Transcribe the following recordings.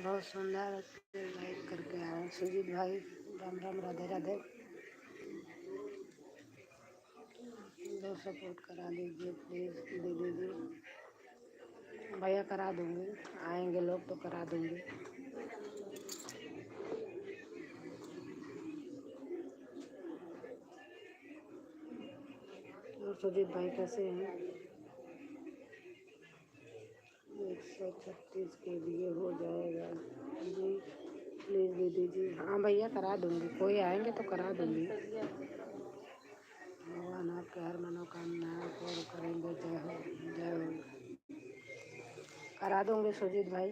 बहुत सुंदर लाइक करके आए सुजीत भाई। राम राम, राधे राधे। दो सपोर्ट करा दीजिए प्लीज दीदी जी। भैया करा दूंगी, आएंगे लोग तो करा दूंगी। और सुजीत भाई कैसे हैं? 136 के लिए हो जाएगा जी, प्लीज़ दीदी जी। हाँ भैया करा दूंगी, कोई आएंगे तो करा दूंगी। भगवान आपके हर मनोकामना पूर्ण करेंगे। जय हो जय हो। करा दूंगी सुजीत भाई।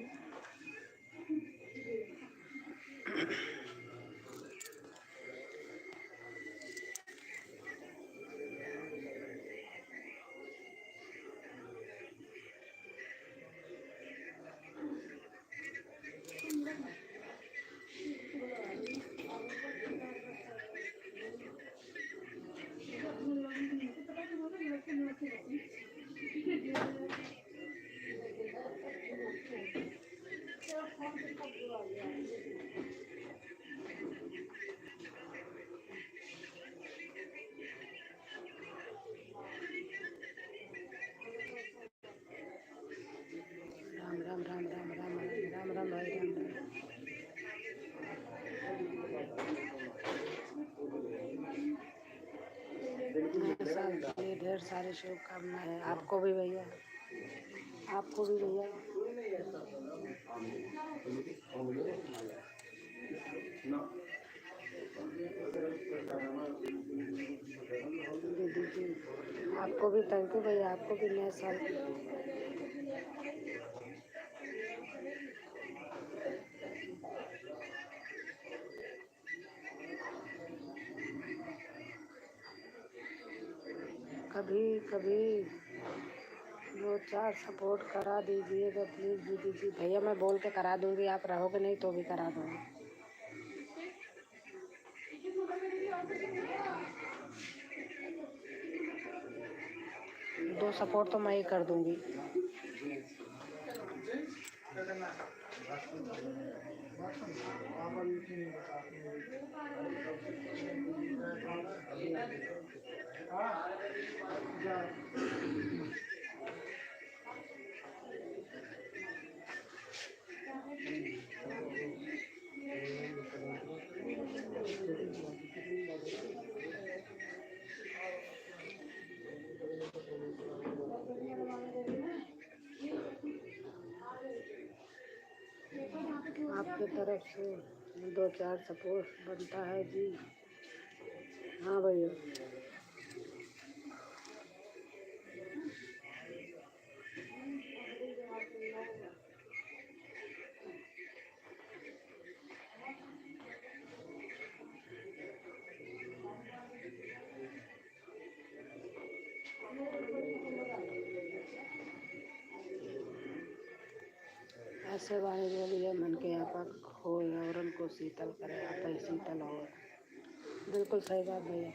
राम राम राम राम राम राम राम भाई राम राम। ढेर सारी शुभकामनाएं है आपको भी भैया, आपको भी भैया। दीदी जी आपको भी थैंक यू भैया, आपको भी नया साल। कभी कभी 2-4 सपोर्ट करा दीजिएगा प्लीज़ दीदी जी। भैया मैं बोल के करा दूंगी, आप रहोगे नहीं तो भी करा दूंगी। 2 सपोर्ट तो मैं ही कर दूंगी। आपके तरफ से 2-4 सपोर्ट बनता है जी। हाँ भैया। ऐसे वाणी बोलिए मन के आपक हो और उनको शीतल करे आप ही शीतल हो। बिल्कुल सही बात भैया।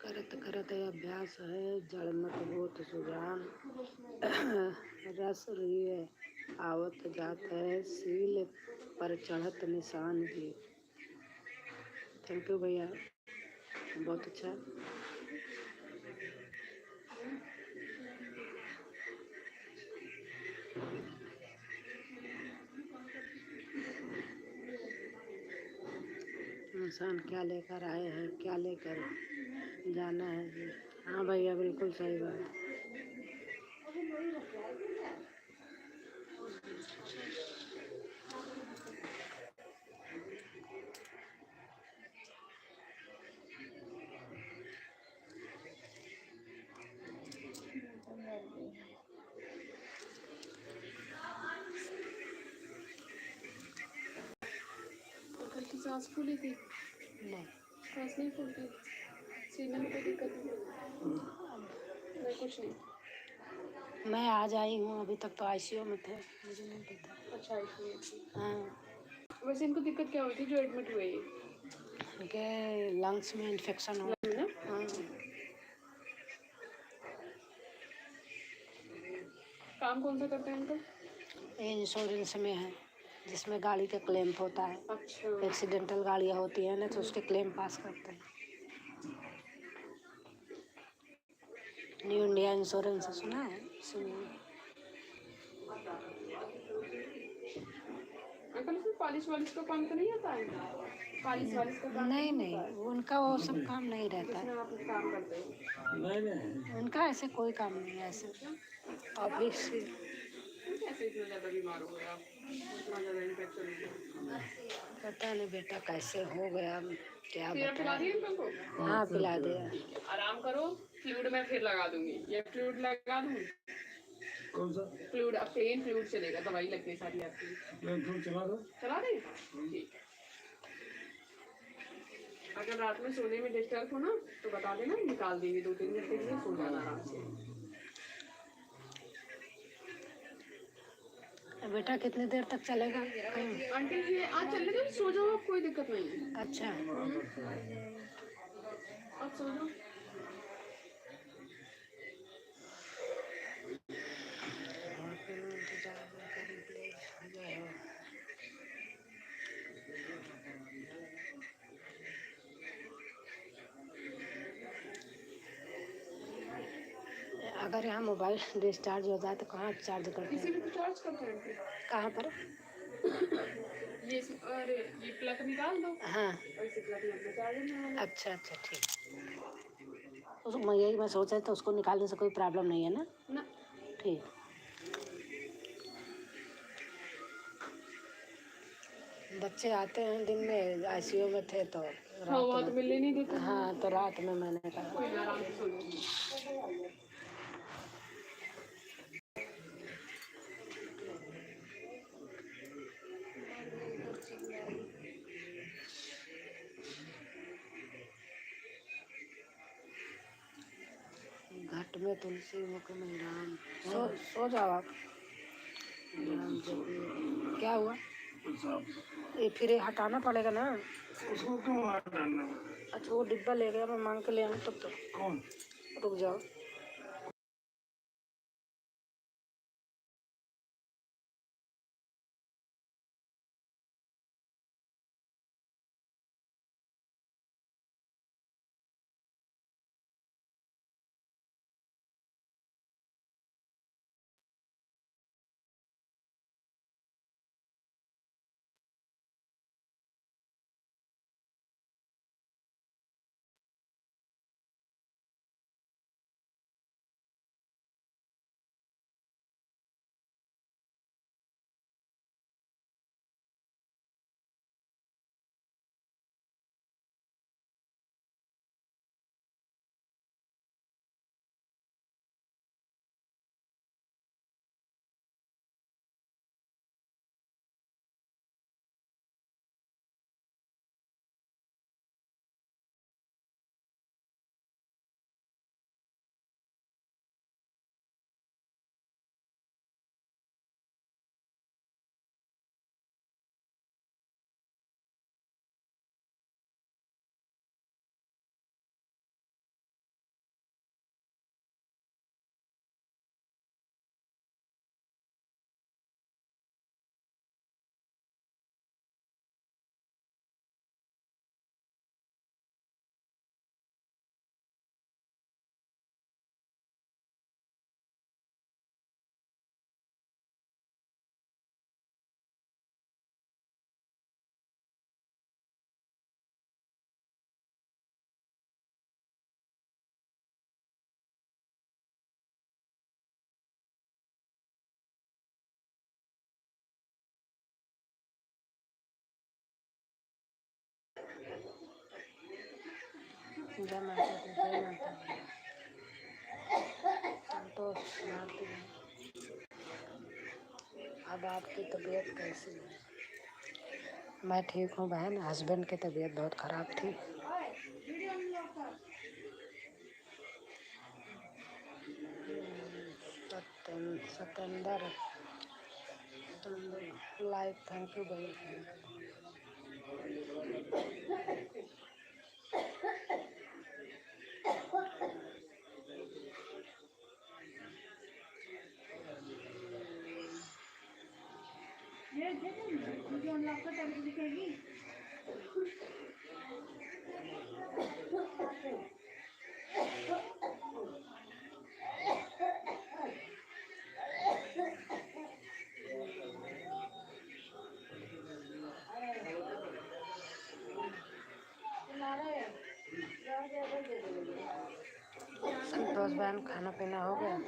करत करत अभ्यास है जड़ मत होत सुजान। रस लिए आवत जात है सील पर चढ़त निशान भी। थैंक यू भैया, बहुत अच्छा। इंसान क्या लेकर आए हैं क्या लेकर जाना है जी। हाँ भैया बिल्कुल सही बात। कल की सांस फूली थी? नहीं, सांस नहीं फूलती? सीने में कोई दिक्कत नहीं? नहीं, कुछ नहीं। मैं आज आई हूँ, अभी तक तो आईसीयू में थे, मुझे नहीं पता। अच्छा, इसलिए थी। हाँ, वैसे इनको दिक्कत क्या हुई थी जो एडमिट हुए ये? उनके लंग्स में इन्फेक्शन हो लंग में गया। ना? हाँ, काम कौन सा करते हैं अंकल? ये इंश्योरेंस में है जिसमें गाड़ी का क्लेम होता है। अच्छा। एक्सीडेंटल गाड़ियाँ होती हैं ना तो उसके क्लेम पास करते हैं। न्यू इंडिया इंश्योरेंस सुना है? अंकल इसमें पालिश वालिश का काम तो नहीं आता है? पालिश वालिश का काम नहीं नहीं नहीं, होता है? उनका वो सब काम नहीं रहता जिसमें है। आप काम करते हो? नहीं, उनका ऐसे कोई काम नहीं है ऐसे। ऑफिस से फिर कैसे इतना ज़्यादा बीमार हो गए आप? इतना ज़्यादा इन्फेक्शन हो गया? पता नहीं बेटा कैसे हो गया, क्या सिरप पिला दिए बताएं। अंकल को? हाँ पिला दिया। ठीक है, आराम करो। फ्लूइड मैं फिर लगा दूंगी। ये फ्लूइड लगा दूँ? कौन सा फ्लूइड, अब प्लेन फ्लूइड चलेगा, दवाई लगती है सारी आपकी। तुम चला दो। चला दें? ठीक है। अगर रात में सोने में डिस्टर्ब हो ना तो बता देना, निकाल देंगे 2-3 घंटे के लिए, सो जाना आराम से। बेटा कितनी देर तक चलेगा? आंटी ये आज चलने दो, सो जाओ आप, कोई दिक्कत नहीं है। अच्छा, आप सो जाओ। अगर यहाँ मोबाइल डिस्चार्ज हो जाए तो कहाँ चार्ज करते किसी हैं? भी तो चार्ज करते हैं आंटी। कहाँ पर? ये अरे ये प्लग निकाल दो हाँ, और इसे प्लग में चार्ज में वाला। अच्छा अच्छा ठीक। मैं यही मैं सोच रही तो उसको निकालने से कोई प्रॉब्लम नहीं है ना? ना। ठीक। बच्चे आते हैं दिन में, आईसीयू में थे तो हाँ, वहाँ रात तो में। मिलने नहीं देते। हाँ तो रात में मैंने कहा कोई ना, आराम से सो जाओ। घाट में तुलसी मुख में राम। सो जाओ आप। राम जपी। क्या हुआ? ये फिर ये हटाना पड़ेगा ना। उसको क्यों हटाना? अच्छा वो डिब्बा ले गया, मैं मांग के ले आऊँ तब तो। कौन? रुक जाओ। जय माता दी, जय माता दी। संतोष भारती बहन, अब आपकी तबीयत कैसी है? मैं ठीक हूँ बहन, हस्बैंड की तबीयत बहुत ख़राब थी। सतेंद्र लाइक, थैंक यू भैया। संतोष बहन, खाना पीना हो गया?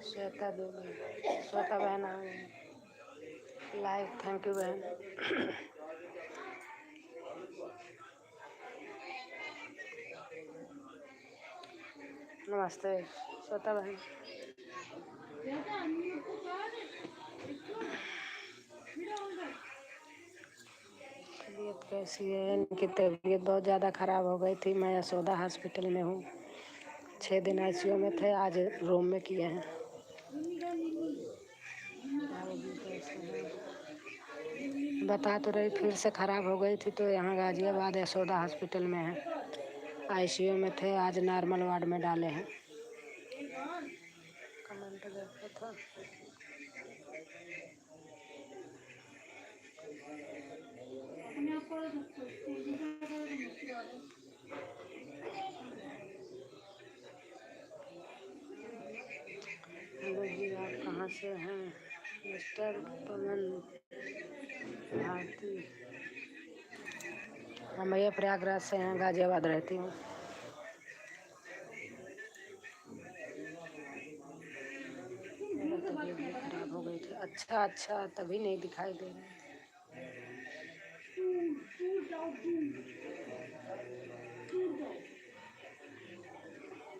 श्वेता देवी, श्वेता बहन आ गई, लाइक, थैंक यू बहन। नमस्ते श्वेता बहन। तबीयत कैसी है? इनकी तबीयत बहुत ज़्यादा ख़राब हो गई थी। मैं यशोदा हॉस्पिटल में हूँ, 6 दिन आईसीयू में थे, आज रूम में किए हैं। बता तो रही, फिर से ख़राब हो गई थी तो यहाँ गाजियाबाद यशोदा हॉस्पिटल में है, आईसीयू में थे, आज नॉर्मल वार्ड में डाले हैं। कमेंट देखा था। हेलो जी, आप कहाँ से हैं? मिस्टर पवन भारती। हम भैया प्रयागराज से हैं, गाजियाबाद रहती हूँ। मेरा तबीयत भी खराब हो गई थी। अच्छा अच्छा, तभी नहीं दिखाई दे रहे।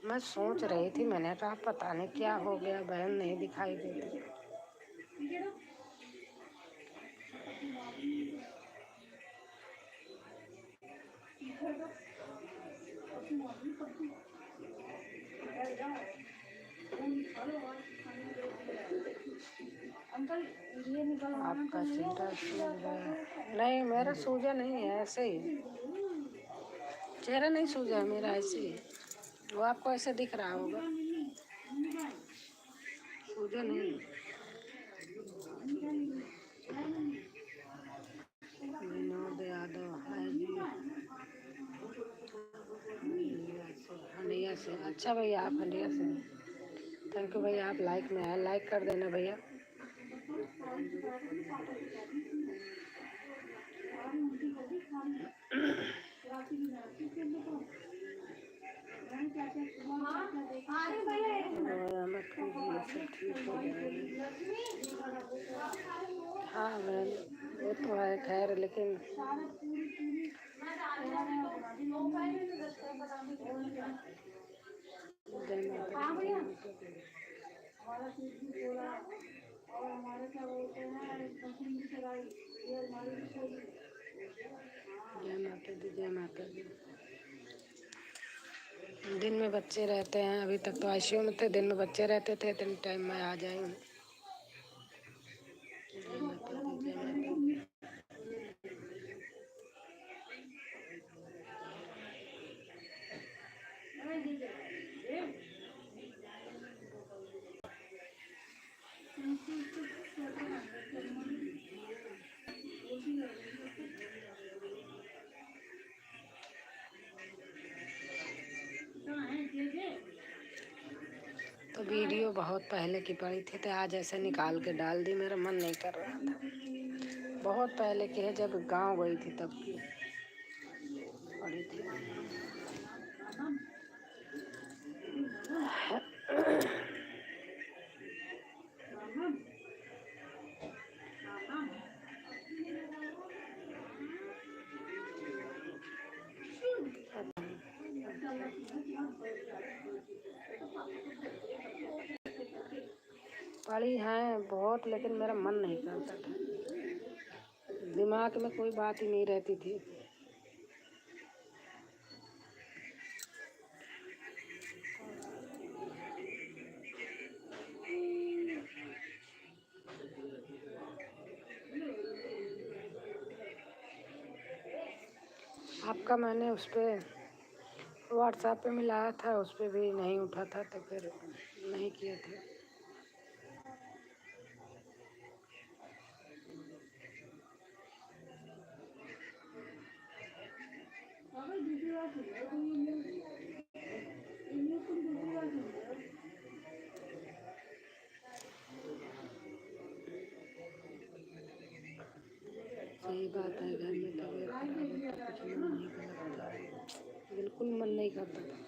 मैं सोच रही थी, मैंने कहा पता नहीं क्या हो गया, बहन नहीं दिखाई देती। आपका चेहरा सूज गया? नहीं, मेरा सूजा नहीं है, ऐसे ही चेहरा नहीं सूजा है मेरा, ऐसे ही। वो आपको ऐसे दिख रहा होगा, सूजा नहीं। विनोद यादव है जी, हंडिया से। अच्छा भैया, आप हंडिया से, थैंक यू भैया। आप लाइक में आए, लाइक कर देना भैया। हाँ मैम, वो तो है खैर, लेकिन जय माता दी, जय माता दी। दिन में बच्चे रहते हैं, अभी तक तो आईसीयू में थे, दिन में बच्चे रहते थे, दिन टाइम में आ जाएंगे। जय माता दी, जय माता दी। तो वीडियो बहुत पहले की पड़ी थी, तो आज ऐसे निकाल के डाल दी, मेरा मन नहीं कर रहा था। बहुत पहले की है, जब गांव गई थी तब की पड़ी थी। पढ़ी हैं बहुत, लेकिन मेरा मन नहीं करता था, दिमाग में कोई बात ही नहीं रहती थी। आपका मैंने उस पर व्हाट्सएप पे मिलाया था, उस पर भी नहीं उठा था, तो फिर नहीं किए थे। सही बात है, घर में तबीयत खराब होता कुछ मन नहीं करता है, बिल्कुल मन नहीं करता था।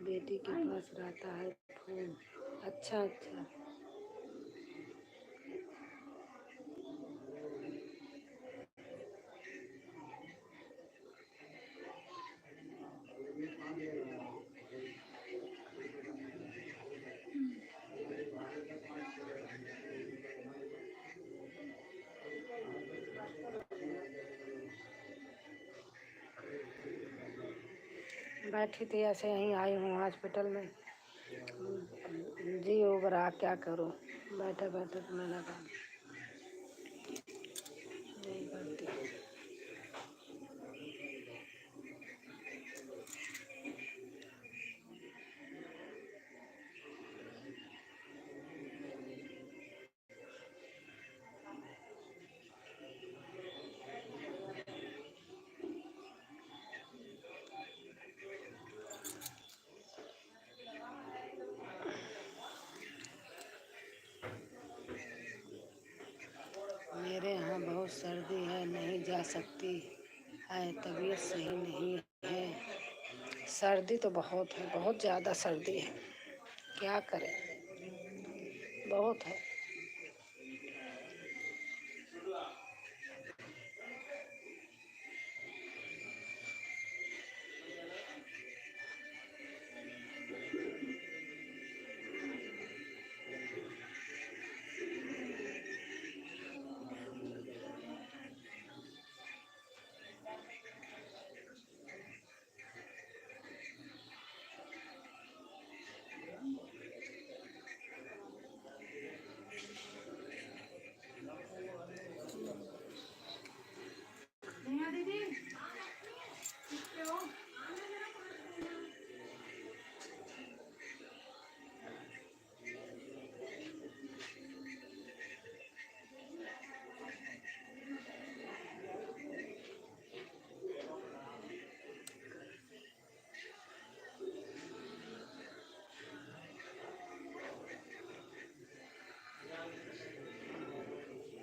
बेटी के पास रहता है फोन। अच्छा अच्छा। बैठी थी ऐसे, यहीं आई हूँ हॉस्पिटल में, जी ओबरा क्या करूँ, बैठे बैठे तो मैं लगा नहीं करती। मेरे यहाँ बहुत सर्दी है, नहीं जा सकती है, तबीयत सही नहीं है। सर्दी तो बहुत है, बहुत ज़्यादा सर्दी है, क्या करें, बहुत है।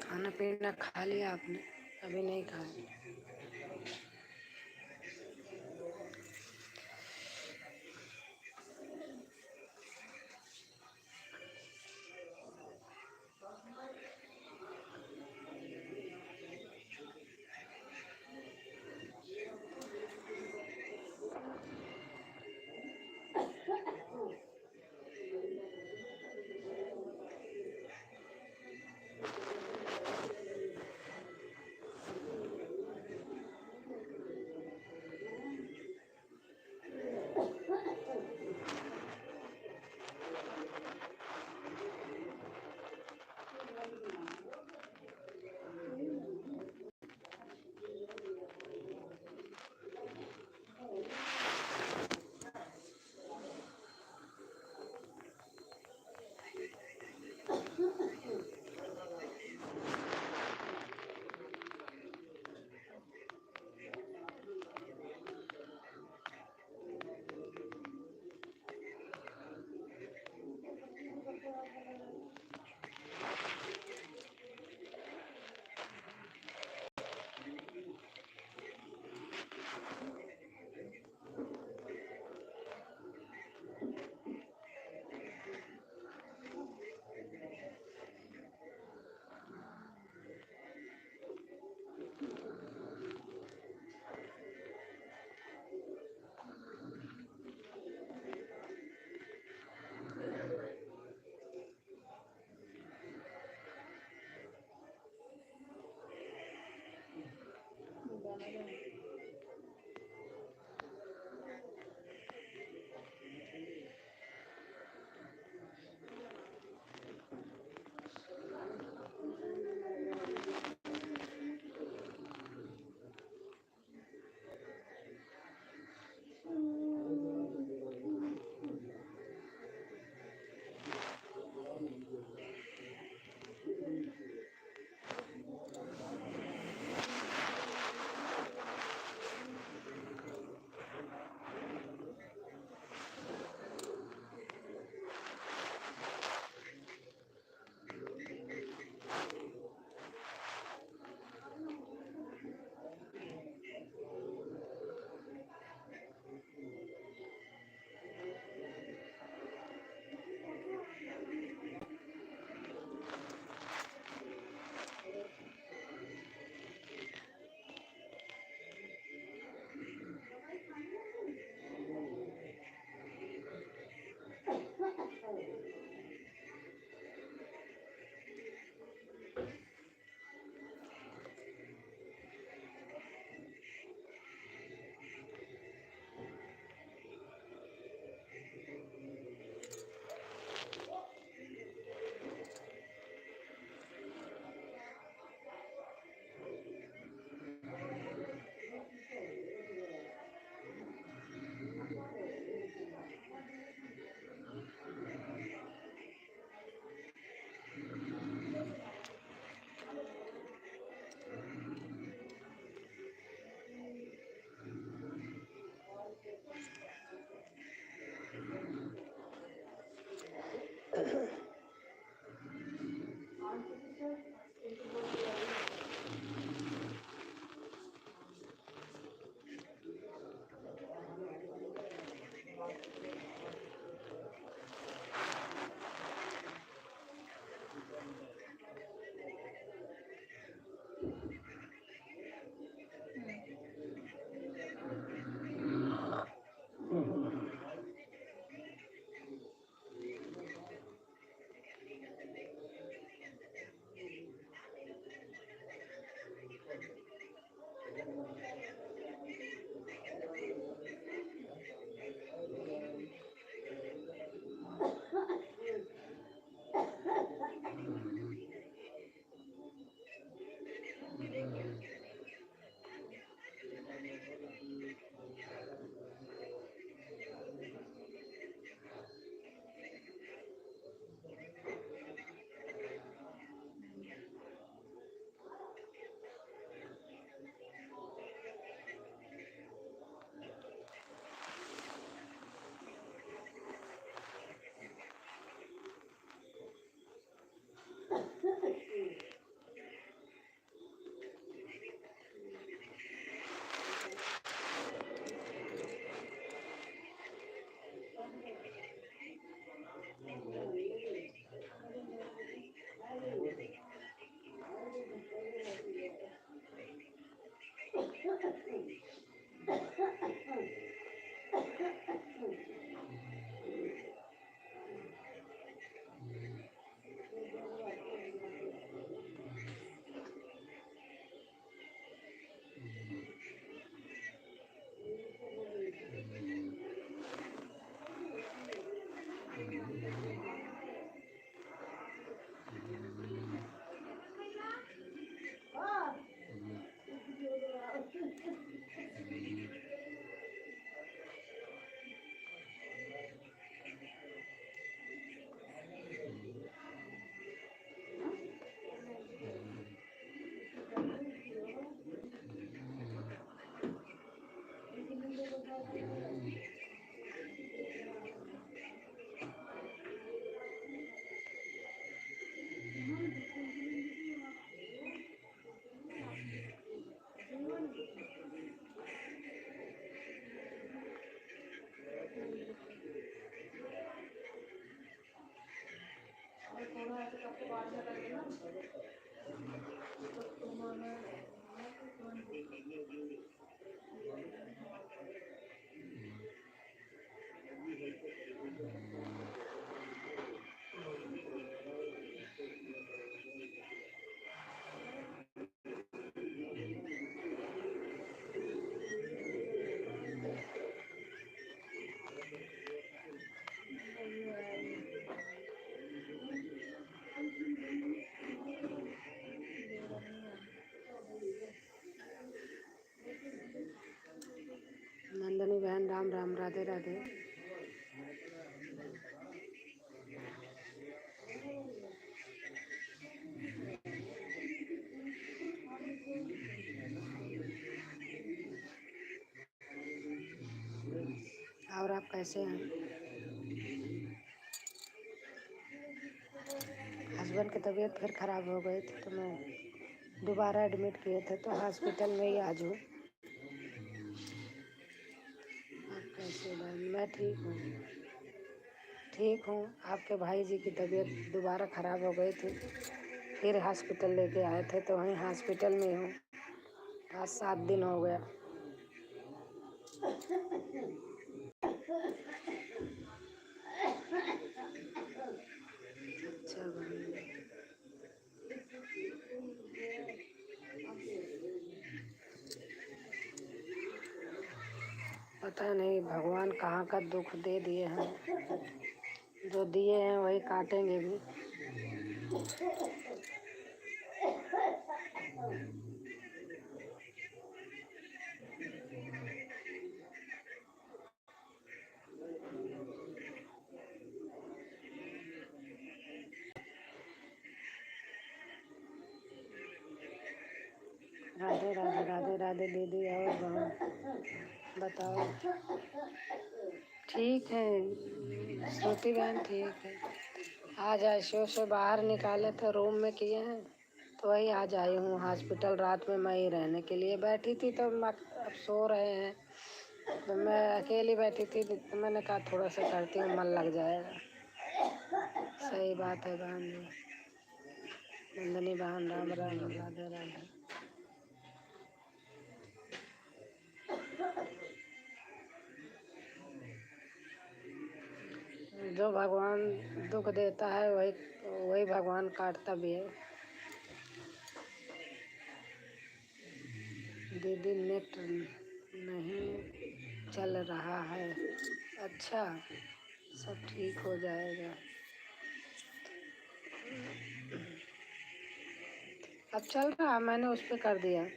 खाना पीना खा लिया आपने? अभी नहीं खाया। नंदनी बहन राम राम, राधे राधे। और आप कैसे हैं? हस्बैंड की तबीयत फिर ख़राब हो गई थी तो मैं दोबारा एडमिट किए थे तो हॉस्पिटल में ही आज हूँ। आप कैसे बहन? मैं ठीक हूँ। आपके भाई जी की तबीयत दोबारा ख़राब हो गई थी, फिर हॉस्पिटल लेके आए थे तो वहीं हॉस्पिटल में हूँ। 5-7 दिन हो गया। अच्छा बहन, पता नहीं भगवान कहाँ का दुख दे दिए हैं। जो दिए हैं वही काटेंगे भी। राधे राधे, राधे राधे दीदी और बहन, बताओ। ठीक है श्रुति बहन, ठीक है। आज आईसीयू से बाहर निकाले थे, रूम में किए हैं, तो वही आज आई हूँ हॉस्पिटल। रात में मैं ही रहने के लिए बैठी थी, तो अब सो रहे हैं, तो मैं अकेली बैठी थी, तो मैंने कहा थोड़ा सा करती हूँ, मन लग जाएगा। सही बात है बहन जी। नंदनी बहन, राम राम, राधे राधे। जो भगवान दुख देता है वही वही भगवान काटता भी है। दीदी नेट नहीं चल रहा है। अच्छा, सब ठीक हो जाएगा। अब चल रहा, मैंने उस पर कर दिया,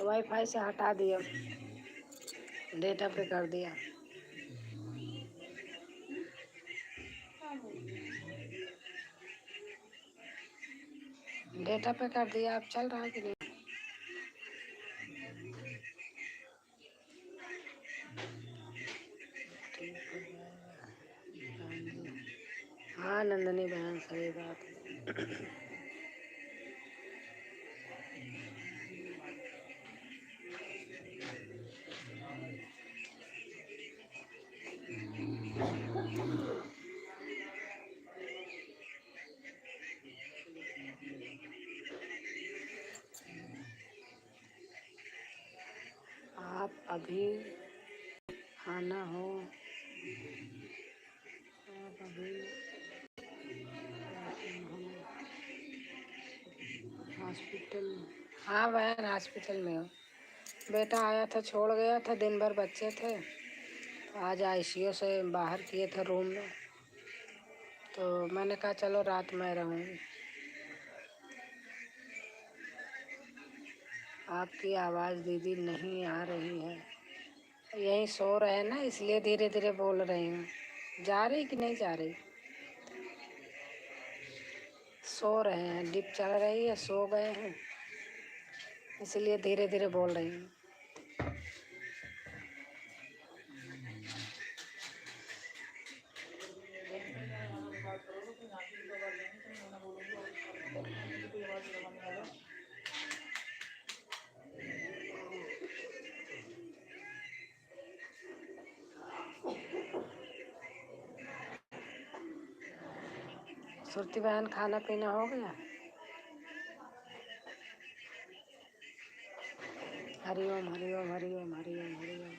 वाईफाई से हटा दिया, डेटा पे कर दिया। डेटा पे कर दिया। अब चल रहा है कि नहीं? ठीक हो जाएगा। हाँ जी। हाँ नंदनी बहन, सही बात है। आप अभी खाना हो, आप अभी हॉस्पिटल? हाँ बहन, हॉस्पिटल में हो। बेटा आया था, छोड़ गया था, दिन भर बच्चे थे, तो आज आईसीयू से बाहर किए थे रूम में, तो मैंने कहा चलो रात में रहूँगी। आपकी आवाज़ दीदी नहीं आ रही है। यहीं सो रहे हैं ना, इसलिए धीरे धीरे बोल रही हूँ। जा रही कि नहीं जा रही? सो रहे हैं, डिप चल रही है, सो गए हैं, इसलिए धीरे धीरे बोल रही हूँ। सुरती बहन, खाना पीना हो गया? हरिओम हरिओम हरिओम हरिओम हरिओम।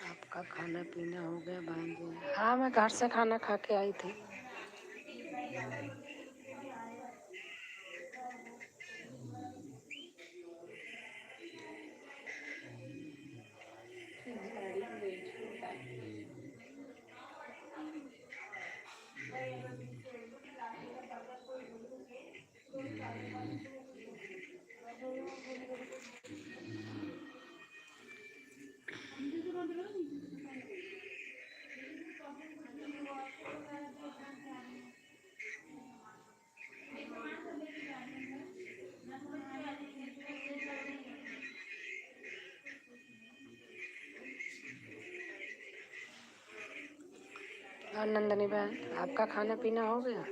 आपका खाना पीना हो गया बहन जी? हाँ, मैं घर से खाना खा के आई थी। और नंदनी बहन, आपका खाना पीना हो गया?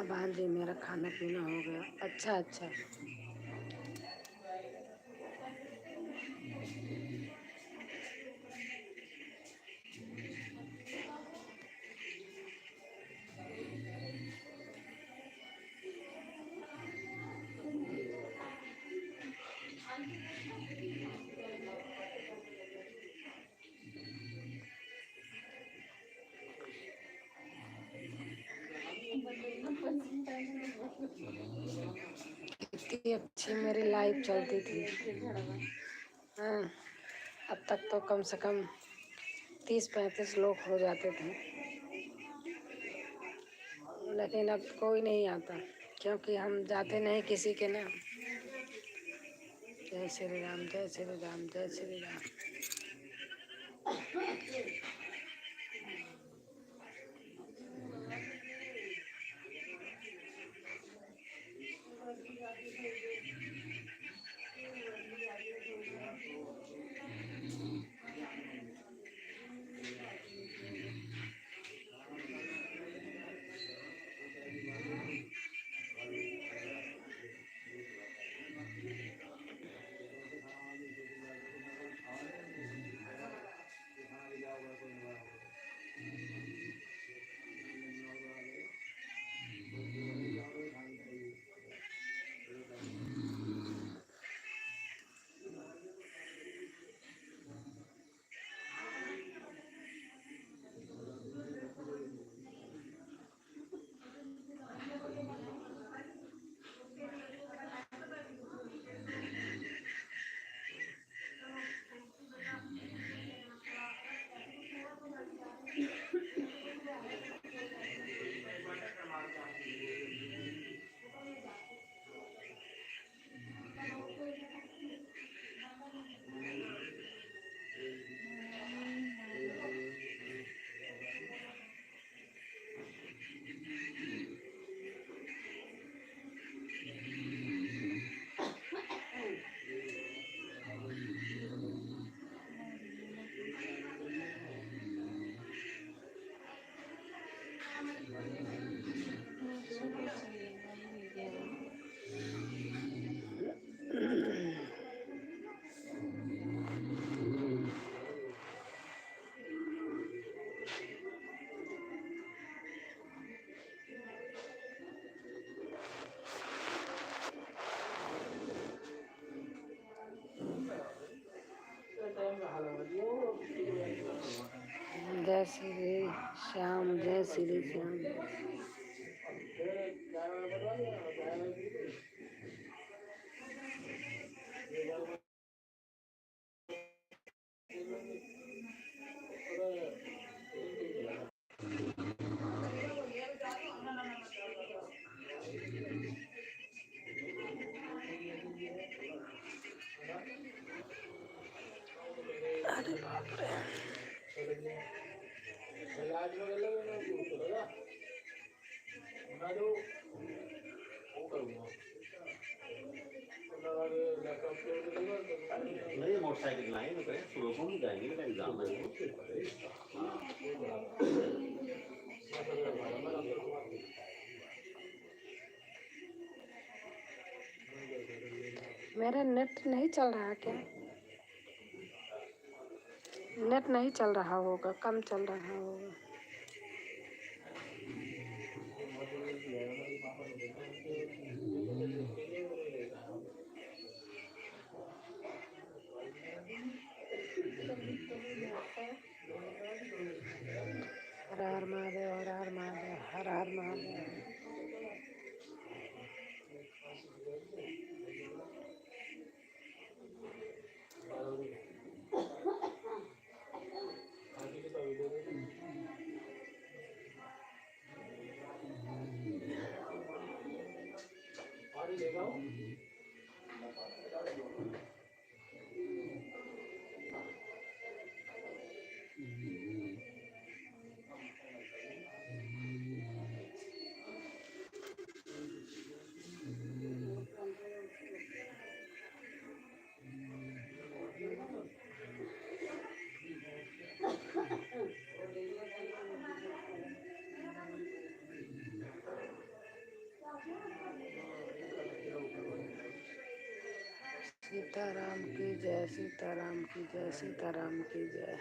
हाँ भांजी, मेरा खाना पीना हो गया। अच्छा अच्छा। कितनी अच्छी मेरी लाइफ चलती थी। हाँ, अब तक तो कम से कम 30-35 लोग हो जाते थे, लेकिन अब कोई नहीं आता, क्योंकि हम जाते नहीं किसी के नाम। जय श्री राम, जय श्री राम, जय श्री राम। जय श्री श्याम, जय श्री श्याम। अरे बाप रे। नहीं मोटरसाइकिल लाएंगे तो सुबह को नहीं जाएंगे, मेरा एग्जाम है। मेरा नेट नहीं चल रहा क्या? नेट नहीं चल रहा होगा, कम चल रहा होगा। हर हर महादेव, हर हर महादेव, हर हर महादेव। सीताराम की जय, सीताराम की जय, सीताराम की जय।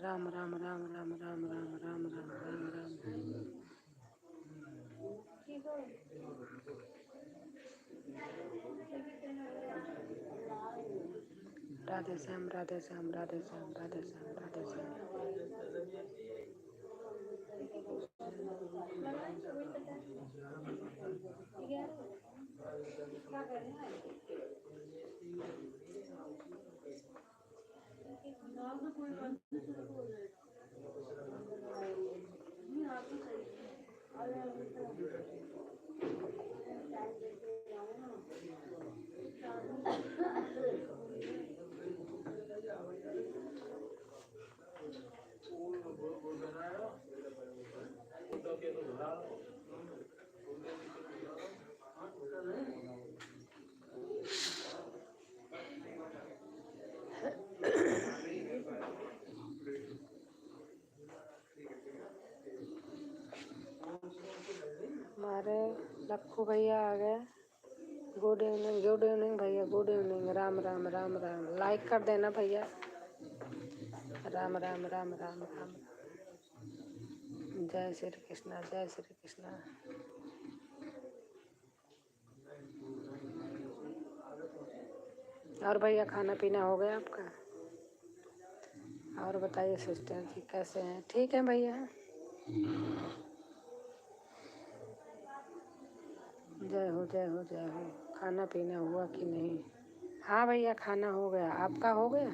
राम राम राम राम राम राम राम राम राम राम। राधे श्याम राधे श्याम राधे श्याम राधे श्याम राधे श्याम। हमारे लक्खू भैया आ गए। गुड इवनिंग भैया, good evening. Ram Ram Ram Ram. Like कर देना भैया। राम राम राम राम राम। जय श्री कृष्णा, जय श्री कृष्णा। और भैया खाना पीना हो गया आपका? और बताइए सिस्टर जी कैसे हैं? ठीक है भैया। जय हो जय हो जय हो। खाना पीना हुआ कि नहीं? हाँ भैया खाना हो गया। आपका हो गया?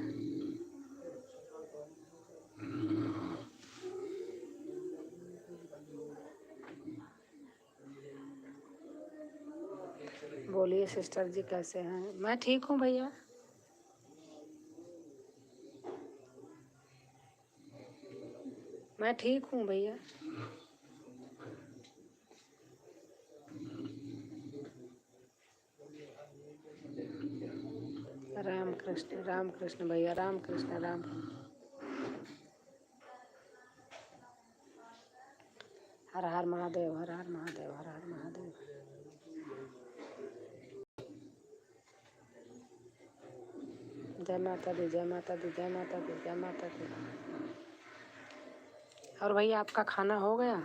बोलिए सिस्टर जी कैसे हैं? मैं ठीक हूँ भैया। मैं ठीक हूँ भैया। राम कृष्ण भैया, राम कृष्ण राम। हर हर महादेव, हर हर महादेव, हर हर महादेव। जय माता दी, जय माता दी, जय माता दी, जय माता दी। और भैया आपका खाना हो गया?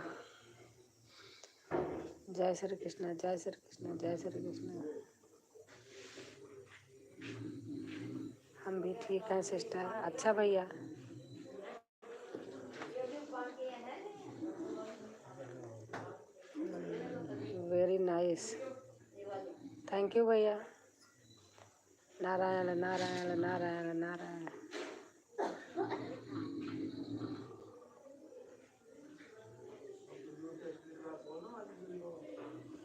जय श्री कृष्ण, जय श्री कृष्ण, जय श्री कृष्ण। हम भी ठीक हैं सिस्टर। अच्छा भैया। वेरी नाइस, थैंक यू भैया। नारायण नारायण नारायण नारायण।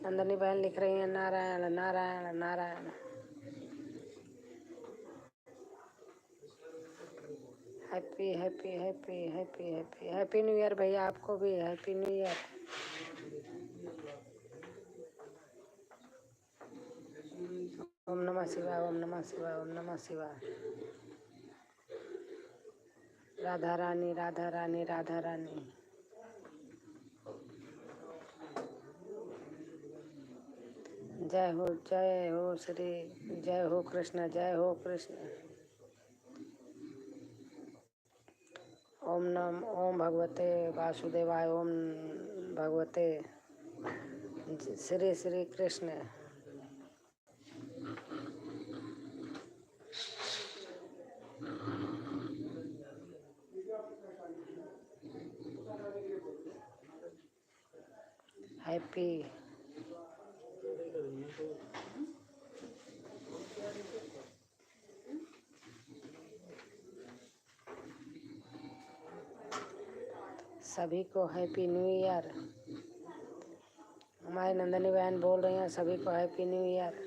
नंदनी बहन लिख रही है Narayan Narayan Narayan. Happy happy happy happy happy happy new year भैया, आपको भी हैप्पी न्यू ईयर। ओम नमः शिवाय, ओम नमः शिवाय, ओम नमः शिवाय। राधा रानी राधा रानी राधा रानी। जय हो श्री, जय हो कृष्ण, जय हो कृष्ण। ओम भगवते वासुदेवाय, ओम भगवते श्री श्री कृष्ण। हैप्पी। सभी को हैप्पी न्यू ईयर। हमारी नंदनी बहन बोल रही हैं सभी को हैप्पी न्यू ईयर।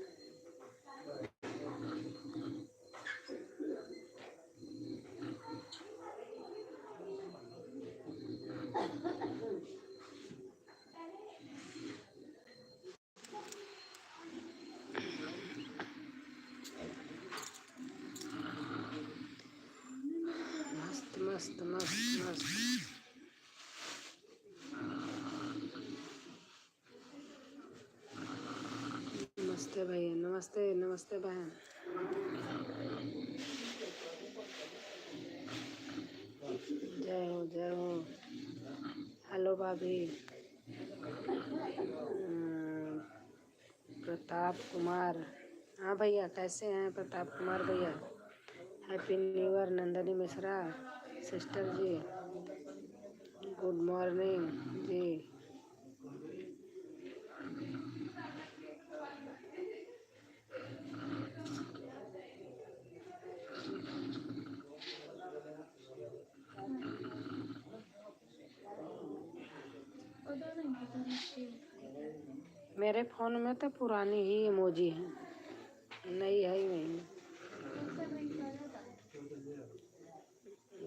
नमस्ते भैया, नमस्ते नमस्ते बहन। जय हो जय हो। हेलो भाभी। प्रताप कुमार, हाँ भैया कैसे हैं प्रताप कुमार भैया? Happy new year Nandini Mishra sister ji, good morning ji. मेरे फ़ोन में तो पुरानी ही इमोजी है, नई है ही नहीं।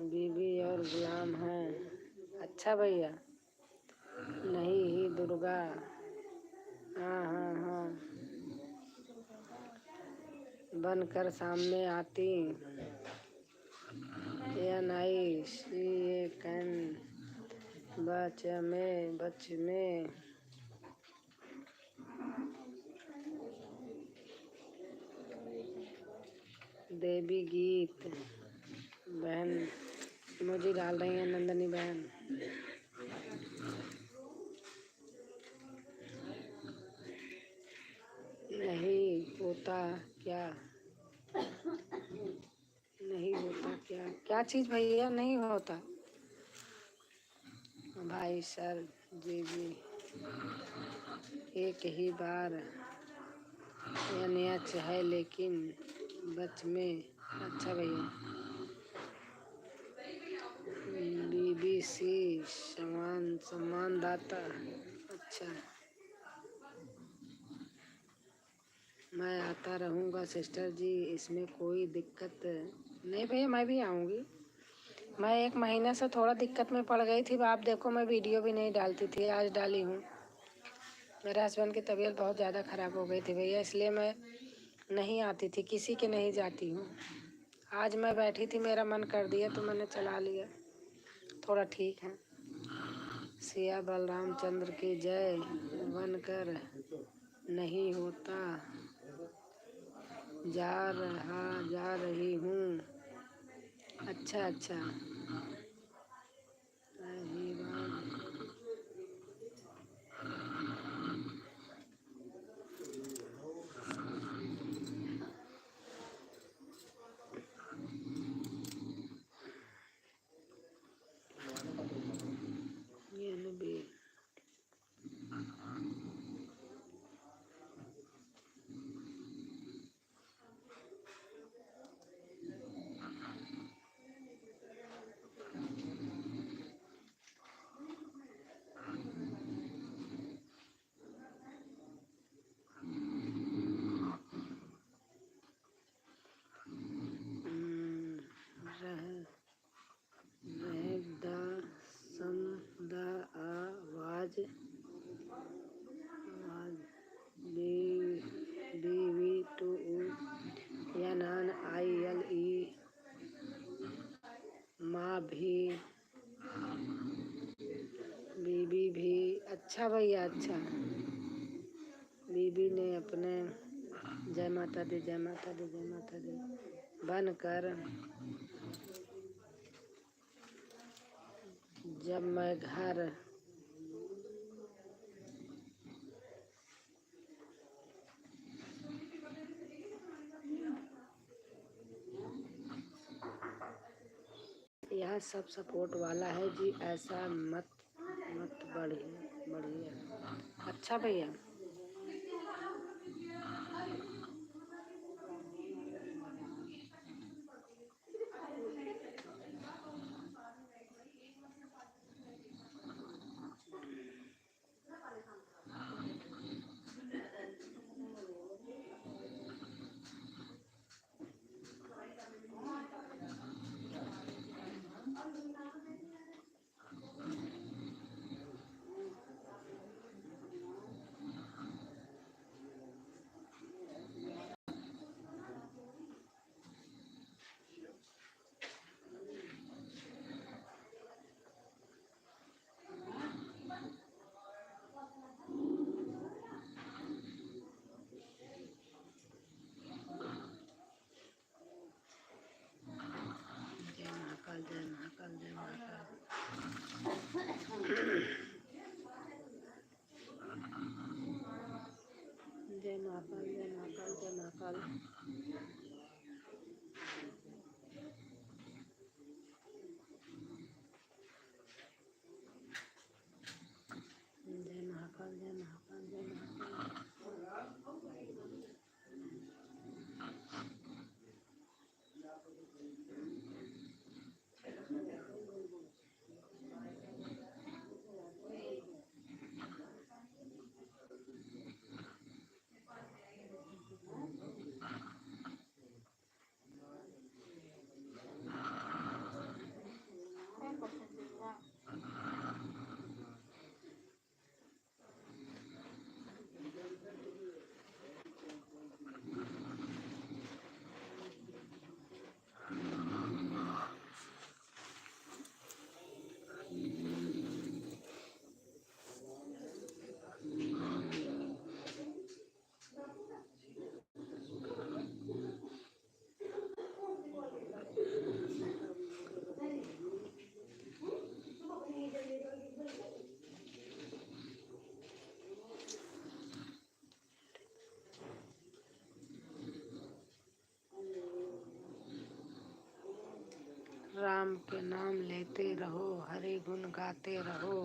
बीबी और गुलाम हैं। अच्छा भैया, नहीं ही दुर्गा। हाँ हाँ हाँ, बनकर सामने आती। NICAN बच में देवी गीत बहन इमोजी डाल रही हैं नंदनी बहन। नहीं होता क्या, नहीं होता क्या, क्या चीज़ भैया नहीं होता? भाई सर जी एक ही बार NH है लेकिन बच में। अच्छा भैया, BBC सम्मानदाता। अच्छा, मैं आता रहूँगा सिस्टर जी, इसमें कोई दिक्कत नहीं भैया, मैं भी आऊँगी। मैं 1 महीने से थोड़ा दिक्कत में पड़ गई थी। आप देखो मैं वीडियो भी नहीं डालती थी, आज डाली हूँ। मेरे हस्बैंड की तबीयत बहुत ज़्यादा ख़राब हो गई थी भैया, इसलिए मैं नहीं आती थी, किसी के नहीं जाती हूँ। आज मैं बैठी थी, मेरा मन कर दिया तो मैंने चला लिया, थोड़ा ठीक है। सिया बलराम चंद्र की जय। बनकर नहीं होता, जा रही हूँ। अच्छा अच्छा, रही बात। ये नबी रहेगा सम द आवाज BV2 NNILE माँ भी बीबी भी। अच्छा भैया अच्छा, बीबी ने अपने जय माता दी जय माता दी जय माता दी बनकर जब मैं घर यह सब सपोर्ट वाला है जी, ऐसा मत बढ़िया। अच्छा भैया, जय महाकाल जय महाकाल जय महाकाल। जय महाकाल जय महाकाल जय महाकाल। राम के नाम लेते रहो, हरे गुण गाते रहो।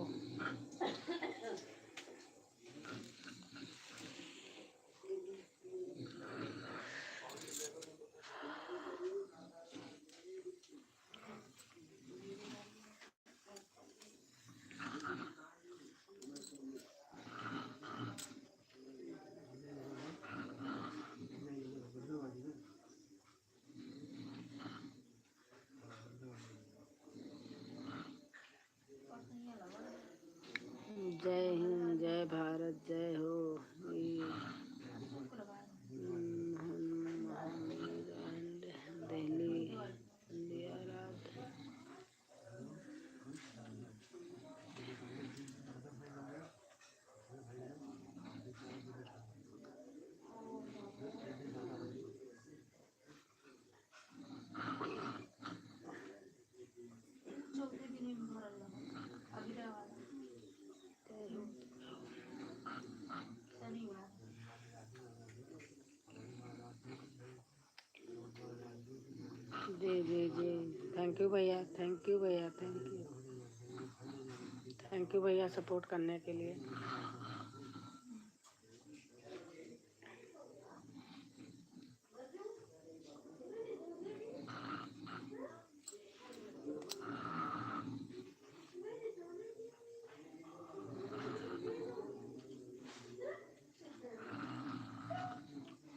जय हिंद जय भारत जय हो। दिल्ली इंडिया रात। जी जी जी, थैंक यू भैया, थैंक यू भैया, थैंक यू, थैंक यू भैया सपोर्ट करने के लिए।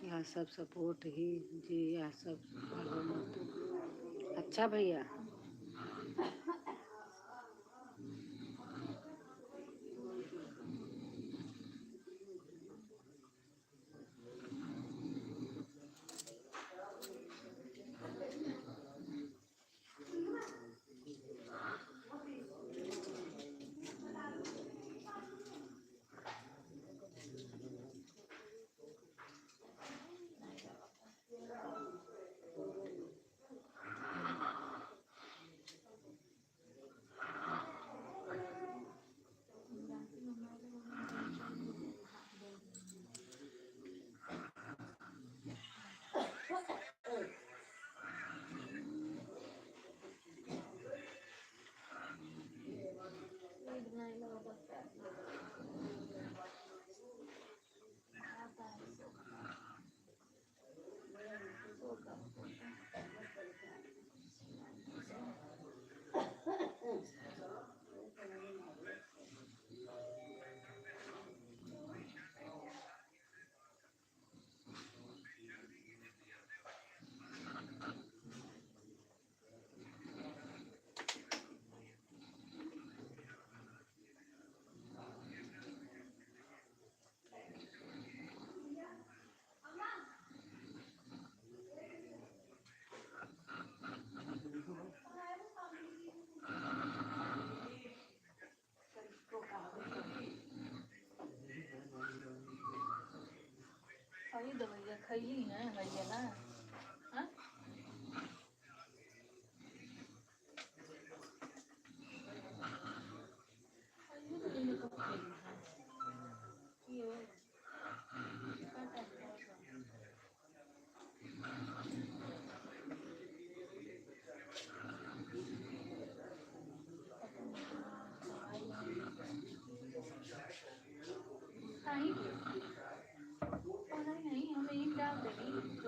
यह सब सपोर्ट ही जी, यह सब अच्छा भैया। दवाइयाँ खैली हैं भैया ना। हाँ? खाइए तो इन्हें कब खैली हैं? ये हो।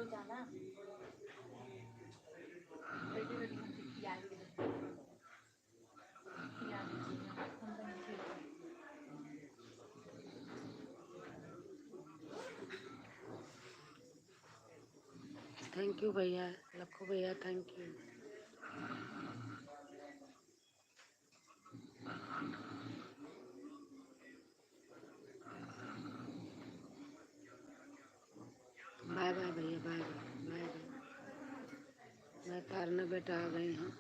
तो जाना रेडी रेडी हम खिला दीजिए हम बन ठीक है थैंक यू भैया, लखो भैया, थैंक यू। बाय बाय भैया, बाय बाय बाय बाय। मैं तारना बेटा आ गई हूँ।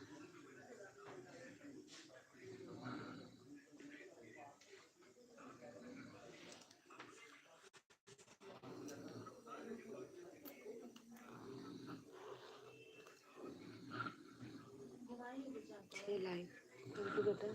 लाइव थैंक यू बेटा।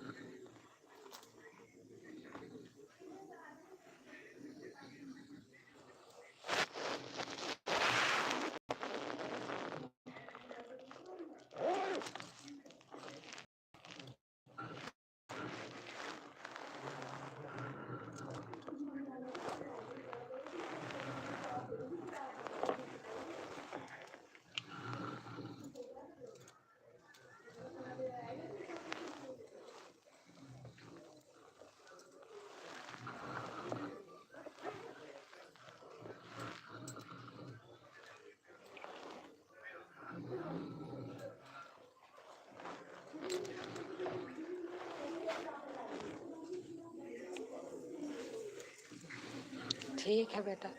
ठीक है बेटा,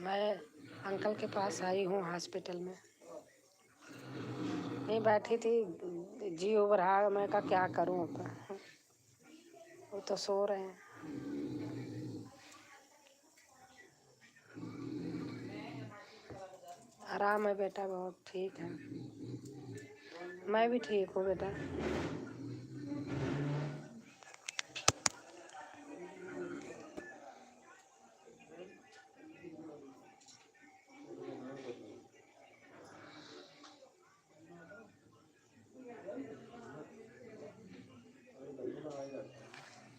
मैं अंकल के पास आई हूँ हॉस्पिटल में। नहीं बैठी थी, जी उभरा, मैं का क्या करूँ, वो तो सो रहे हैं। आराम है बेटा, बहुत ठीक है। मैं भी ठीक हूँ बेटा।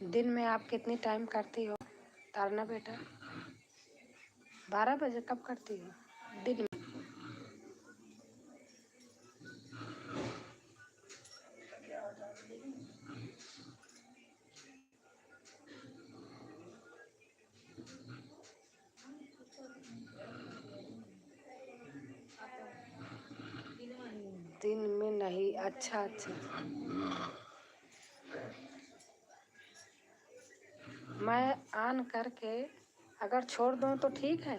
दिन में आप कितनी टाइम करती हो तारना बेटा? 12 बजे कब करती हो दिन में? दिन में नहीं, अच्छा अच्छा। मैं ऑन करके अगर छोड़ दूँ तो ठीक है,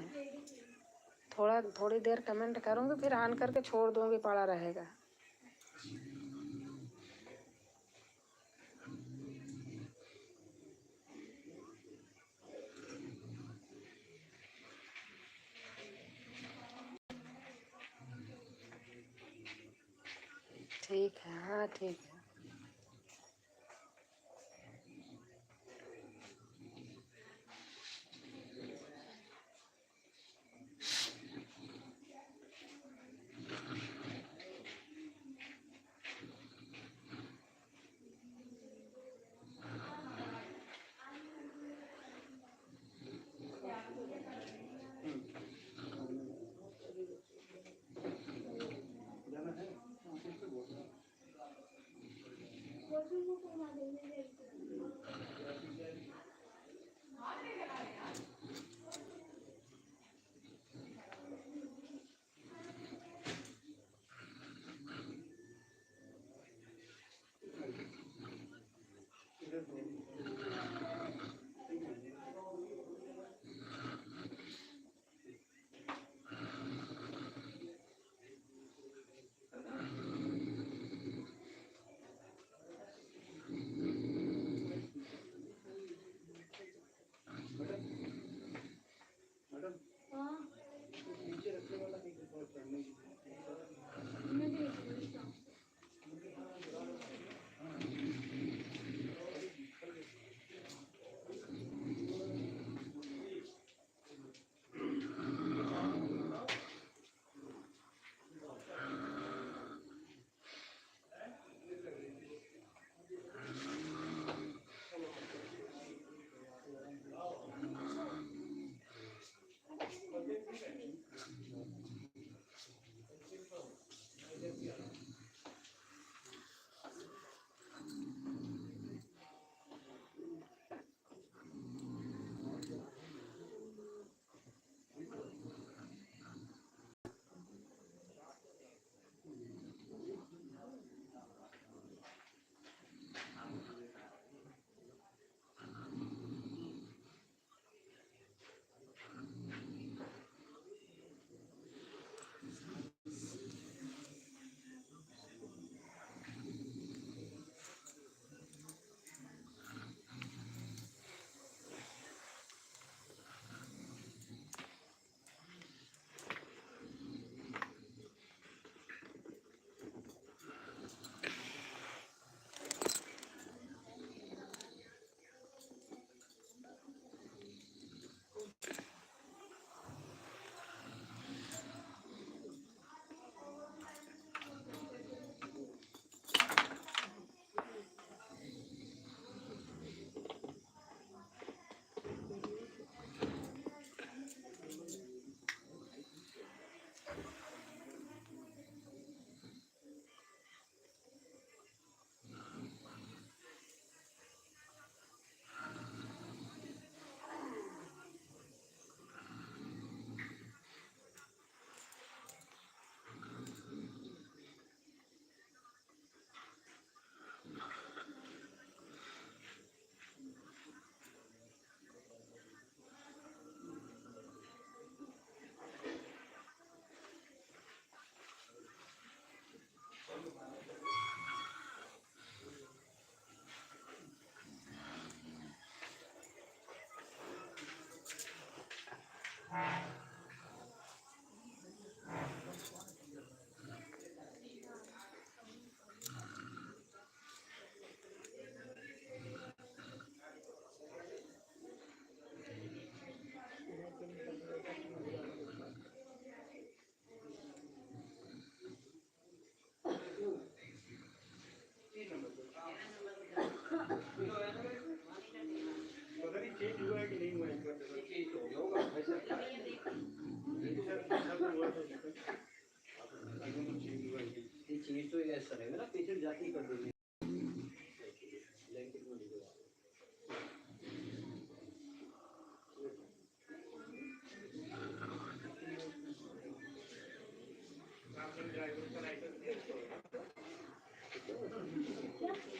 थोड़ी देर कमेंट करूँगी, फिर ऑन करके छोड़ दूँगी, पड़ा रहेगा। ठीक है, हाँ ठीक है।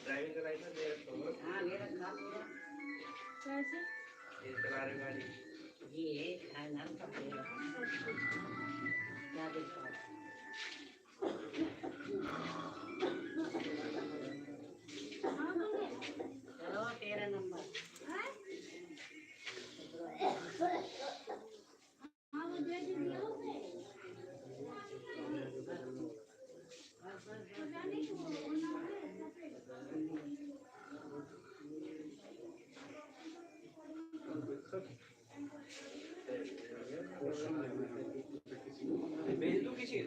ड्राइविंग का लाइसेंस दे रखा हो? हाँ ले रखा पूरा। कैसे? ये चला रहे गाड़ी। ये फाइनल का ले रखा। क्या देखा? चलो 13 नंबर। भेज दूँ किसी?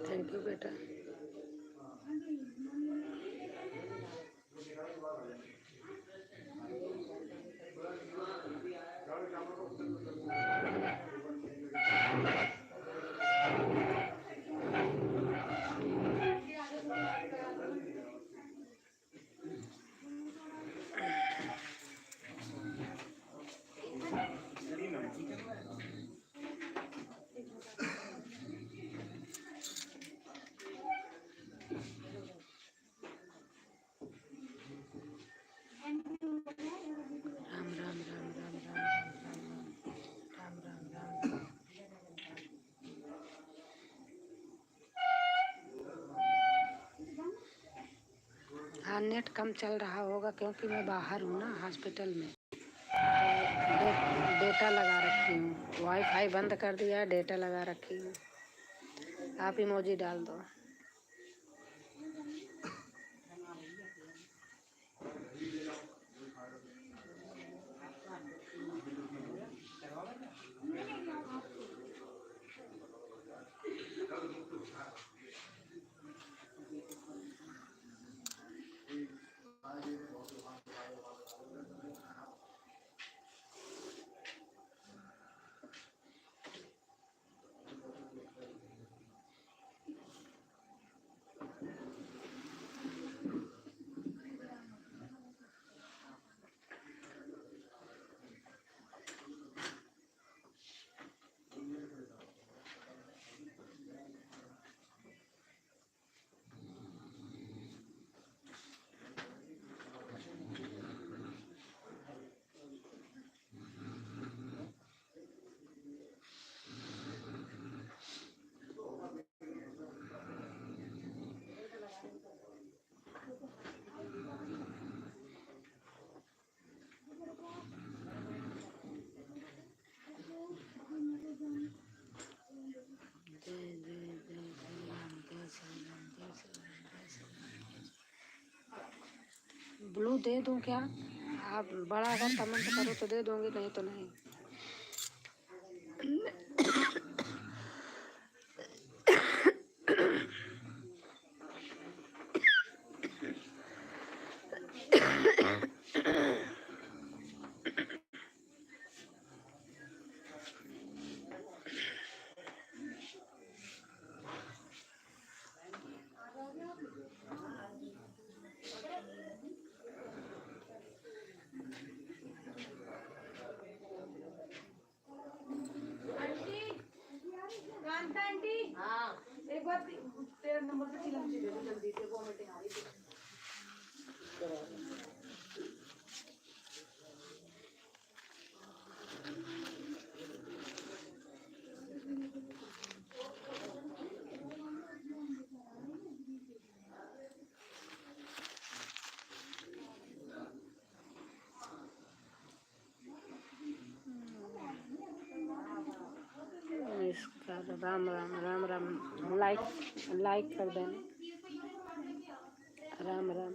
थैंक यू बेटा। राम राम राम राम राम राम राम राम राम। हाँ नेट कम चल रहा होगा क्योंकि मैं बाहर हूँ ना हॉस्पिटल में। डेटा लगा रखी हूँ, वाईफाई बंद कर दिया है, डेटा लगा रखी हूँ। आप इमोजी डाल दो। ब्लू दे दूं क्या? आप बड़ा अगर कमेंट करो तो दे दूंगी, नहीं तो नहीं। हाँ एक बार 13 नंबर पे चिलम दे दो जल्दी से, वॉमिटिंग आ रही है। राम राम राम राम। लाइक कर देना। राम राम।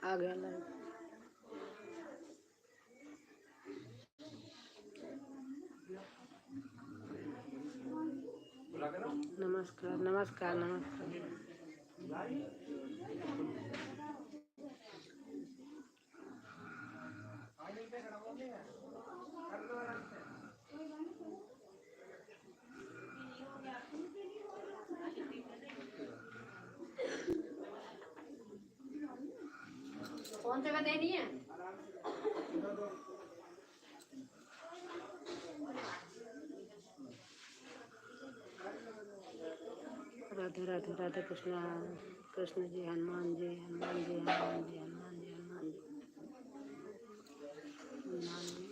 आ गया लाइक। नमस्कार नमस्कार नमस्कार। कौन सा दे दिए? राधे राधे राधे कृष्णा। कृष्ण जी हनुमान जी हनुमान जी हनुमान जी हनुमान जी हनुमान जी हनुमान जी।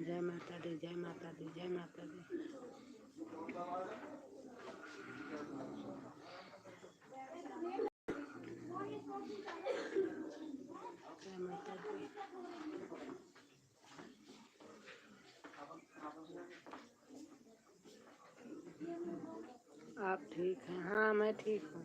जय माता दी जय माता दी जय माता दी। जय माता दी। आप ठीक हैं? हाँ मैं ठीक हूँ।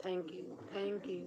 Thank you thank you.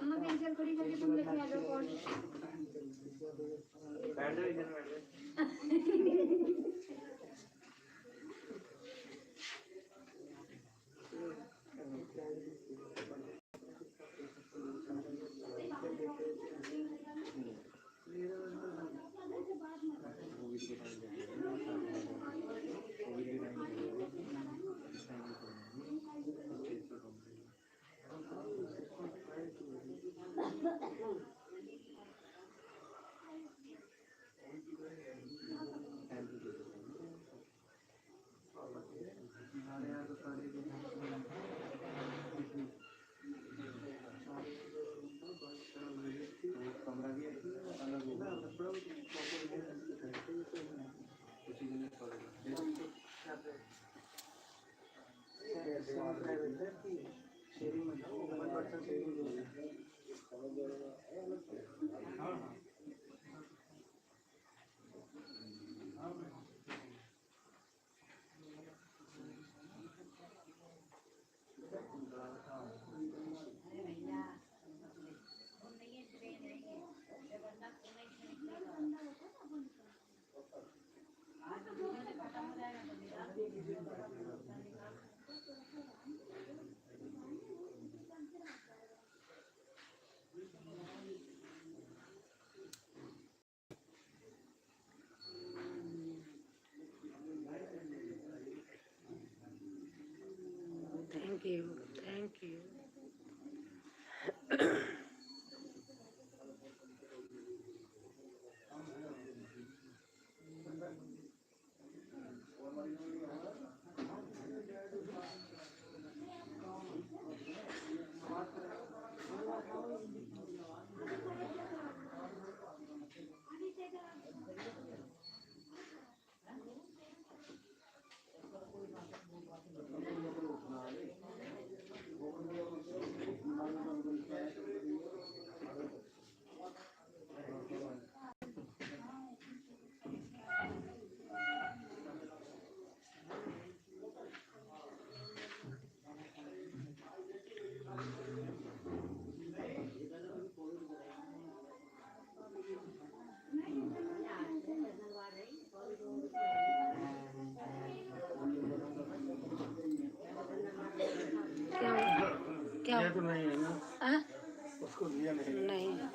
अम्मा पेंसिल खड़ी करके तुम लेके आ जाओ कौन? Thank you, thank you. क्या ये तो नहीं है ना, आ? उसको दिया नहीं। नहीं।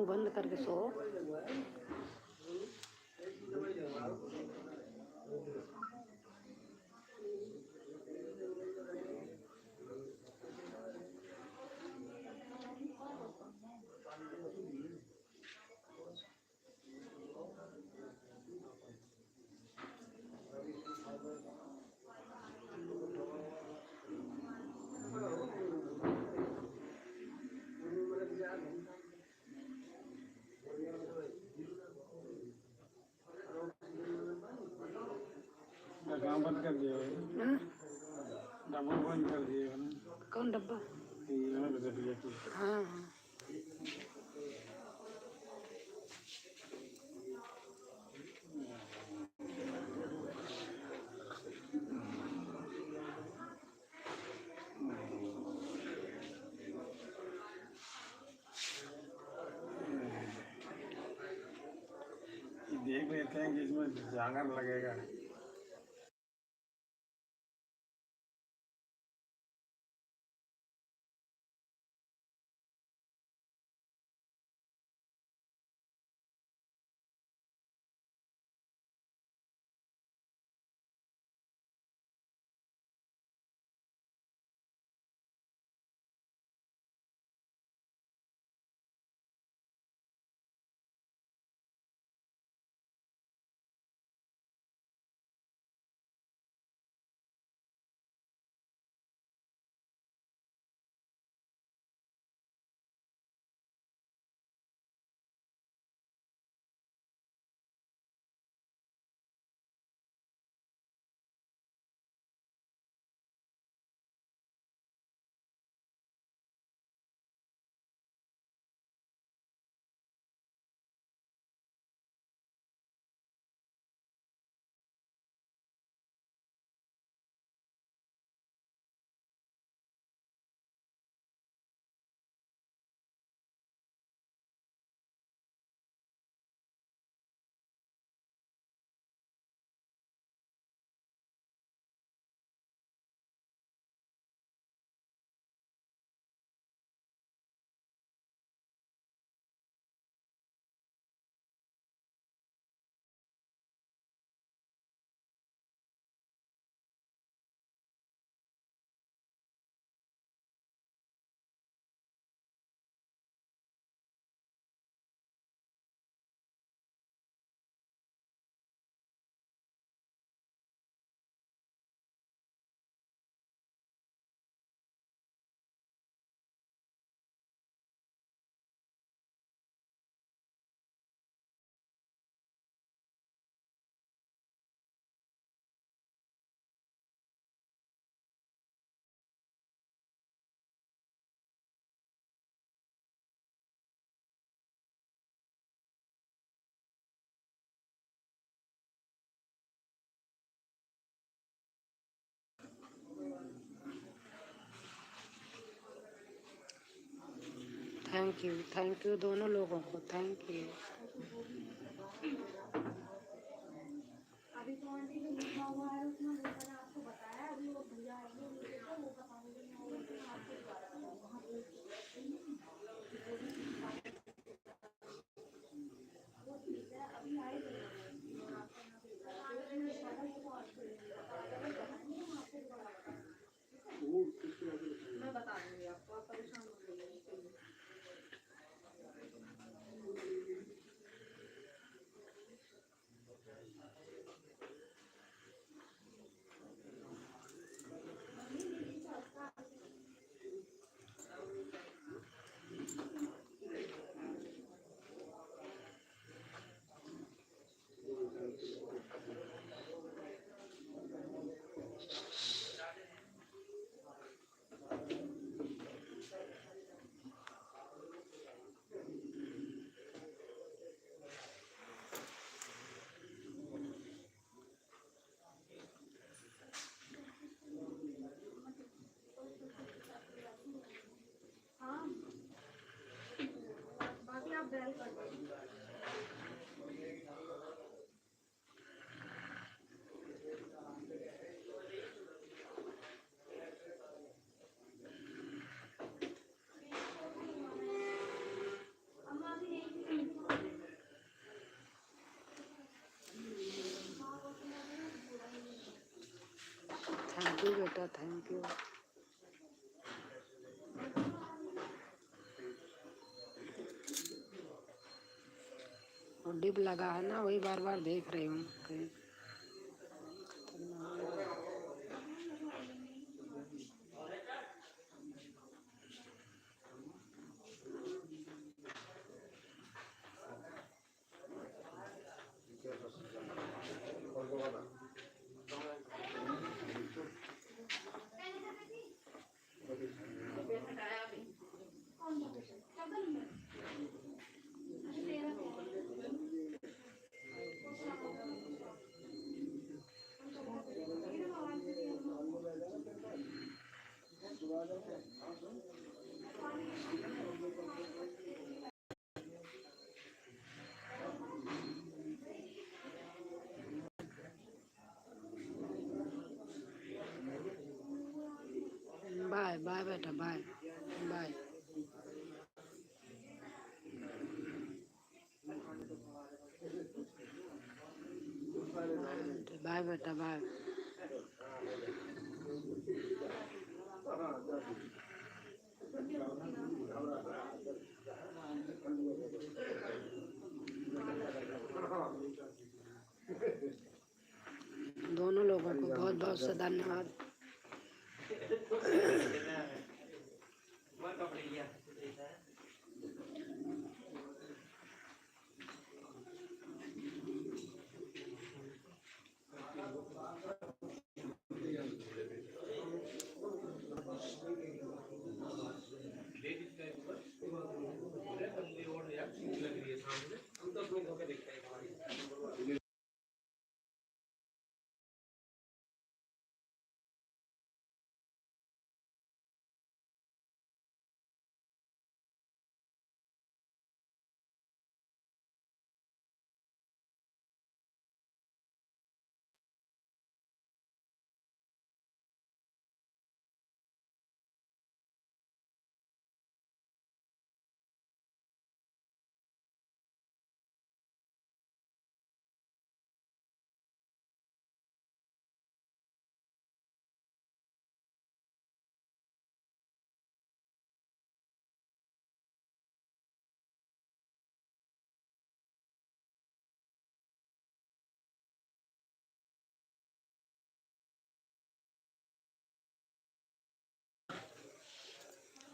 बंद करके सो। काम बंद कर दिया है, हाँ? डब्बा बंद कर दिया है ना, कौन डब्बा? ये हमें बता दिया कि हाँ हाँ। ये देख लेते हैं कि इसमें जांगर लगेगा। थैंक यू दोनों लोगों को, थैंक यू। अभी तो आंटी जो लिखा हुआ है उसमें वो मैंने आपको बताया, अभी वो भैया आएंगे वो देखो वो बताएंगे मैं वो आपके द्वारा वहाँ पे वो ठीक है अभी आएगी मैं बता दूंगी आपको, आप परेशान मत होइए इसके लिए। हाँ बाकी आप बैल कर दो। अम्मा भी नहीं यू बेटा, थैंक यू। और डिप लगा है ना, वही बार बार देख रही हूँ कहीं। बाय बाय बेटा, बाय बाय बाय बेटा, बाय। दोनों लोगों को बहुत बहुत से धन्यवाद।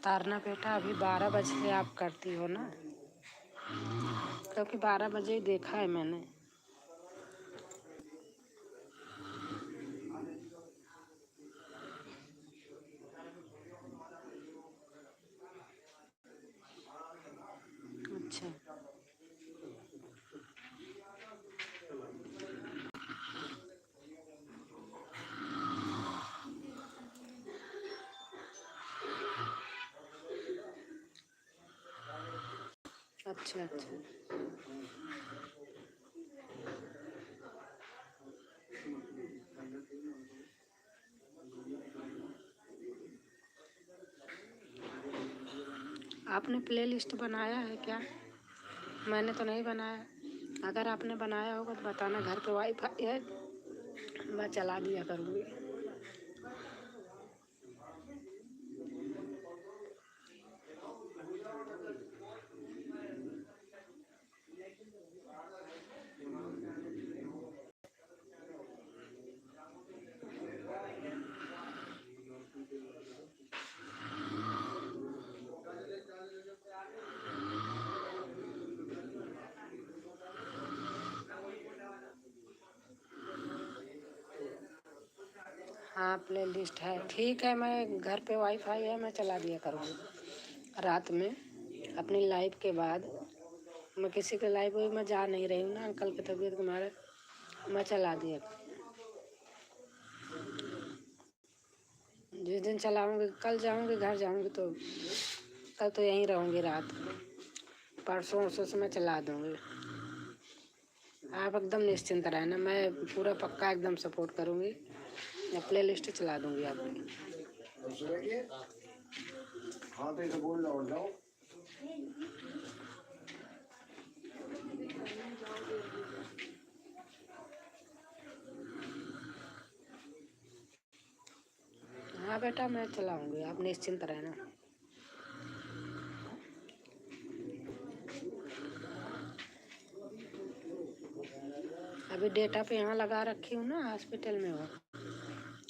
तारना बेटा, अभी 12 बजे से आप करती हो ना, क्योंकि 12 बजे ही देखा है मैंने। अच्छा अच्छा अच्छा। आपने प्लेलिस्ट बनाया है क्या? मैंने तो नहीं बनाया। अगर आपने बनाया होगा तो बताना, घर पे वाईफाई है, मैं चला दिया करूँगी। हाँ प्लेलिस्ट है, ठीक है। मैं घर पे वाईफाई है, मैं चला दिया करूँगी रात में अपनी लाइफ के बाद। मैं किसी के लाइफ में मैं जा नहीं रही हूँ ना, अंकल की तबीयत के मारे मैं चला दिया। जिस दिन चलाऊँगी, कल जाऊँगी घर जाऊँगी तो कल तो यहीं रहूँगी रात। परसों वरसों से मैं चला दूँगी। आप एकदम निश्चिंत रहना, मैं पूरा पक्का एकदम सपोर्ट करूँगी। मैं प्ले लिस्ट चला दूँगी आपकी। हाँ तो इसे बोल लो बेटा मैं चलाऊंगी, आप निश्चिंत रहना। अभी डेटा पे यहाँ लगा रखी हूँ ना, हॉस्पिटल में हो,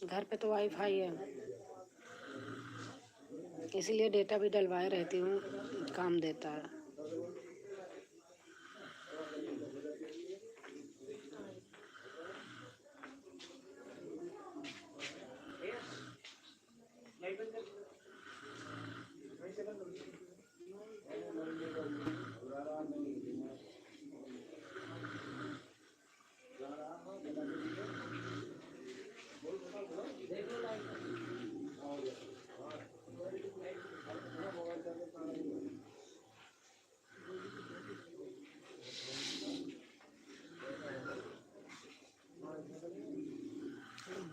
घर पे तो वाईफाई है, इसलिए डेटा भी डलवाए रहती हूँ, काम देता है।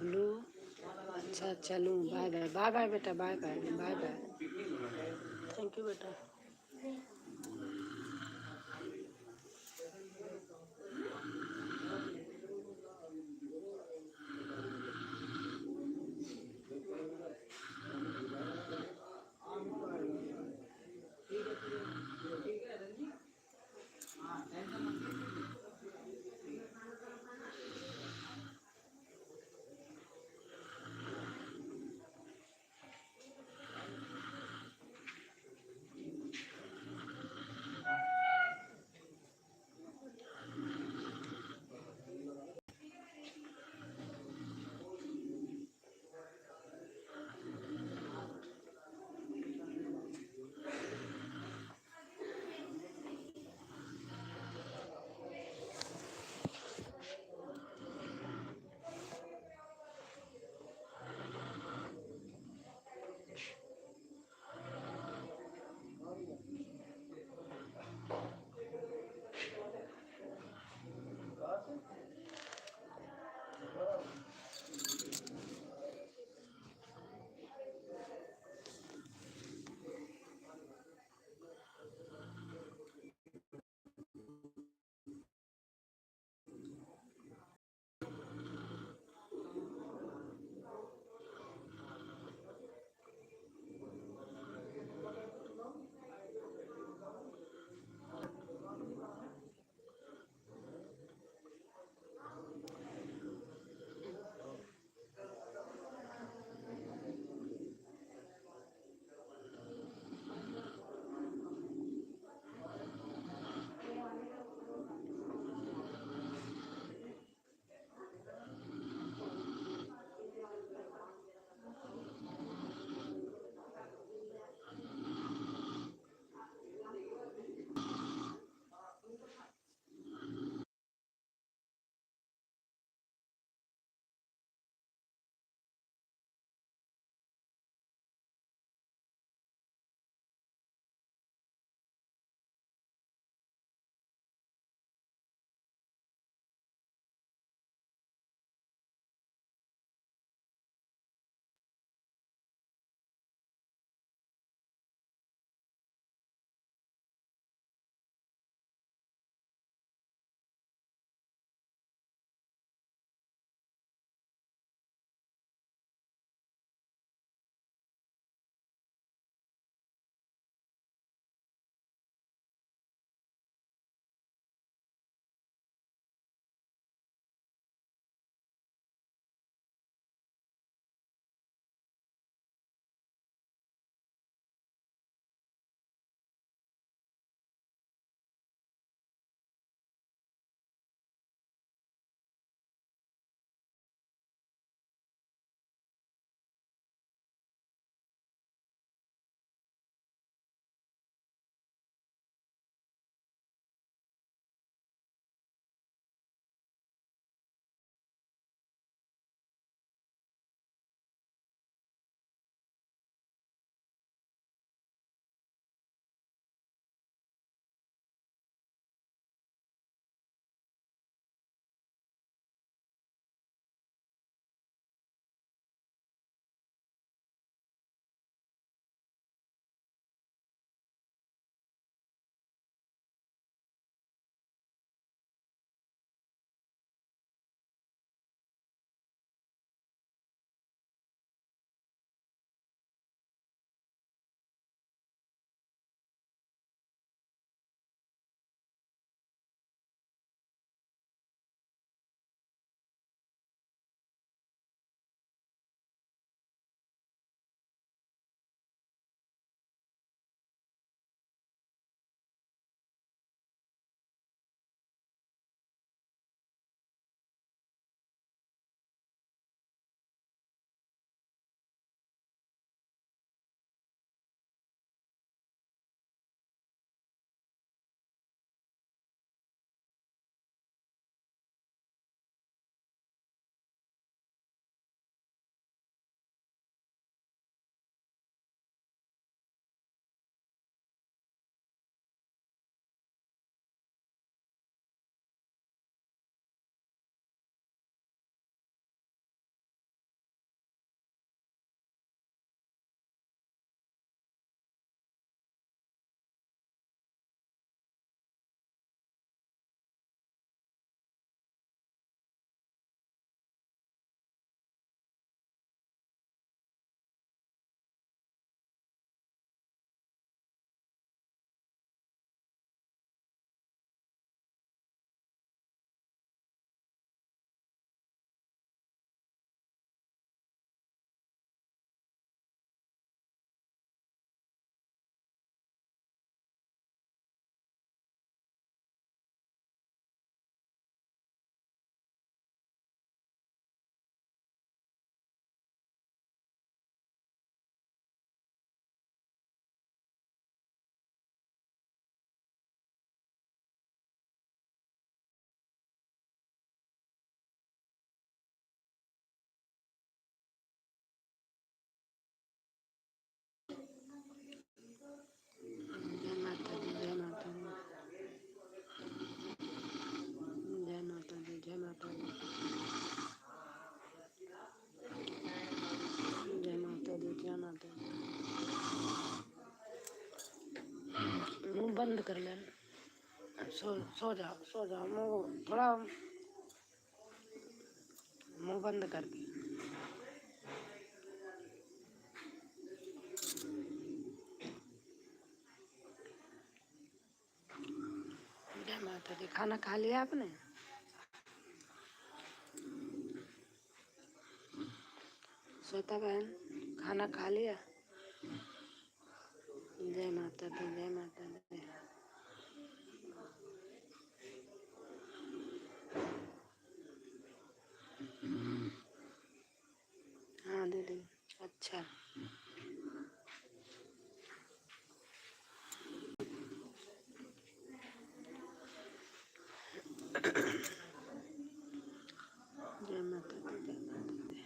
ब्लू, अच्छा चलूँ, बाय बाय, बाय बाय बेटा, bye bye, bye bye, thank you बेटा। बंद कर लेना। सो जाओ सो जाओ, मुँह थोड़ा मुँह बंद कर दे। जय माता दी। खाना खा लिया आपने? श्वेता बहन खाना खा लिया? जय माता दी, जय माता दी। हाँ दीदी। अच्छा जय माता दी, जय माता दी।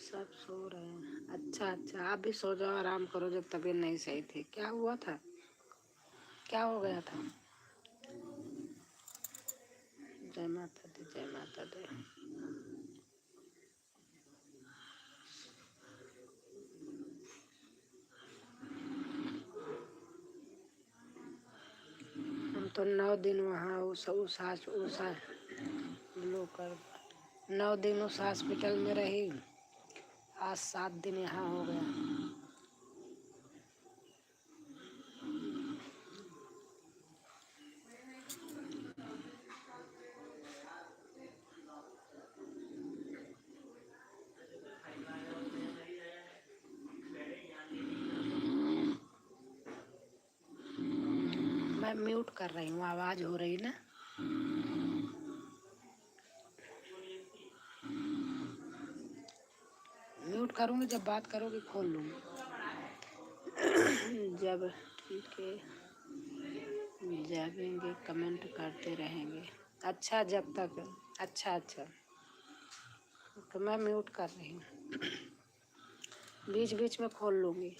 सब सो रहे हैं। अच्छा आप भी सो जाओ, आराम करो। जब तबीयत नहीं सही थी, क्या हुआ था? क्या हो गया था? जय माता दी, जय माता दी। हम तो 9 दिन वहाँ उस लो कर 9 दिन उस हॉस्पिटल में रही। आज 7 दिन यहाँ हो गया। मैं म्यूट कर रही हूँ, आवाज हो रही ना। म्यूट करूँगी, जब बात करोगी खोल लूँगी। जब ठीक है जागेंगे कमेंट करते रहेंगे। अच्छा जब तक अच्छा तो मैं म्यूट कर रही हूँ, बीच बीच में खोल लूँगी।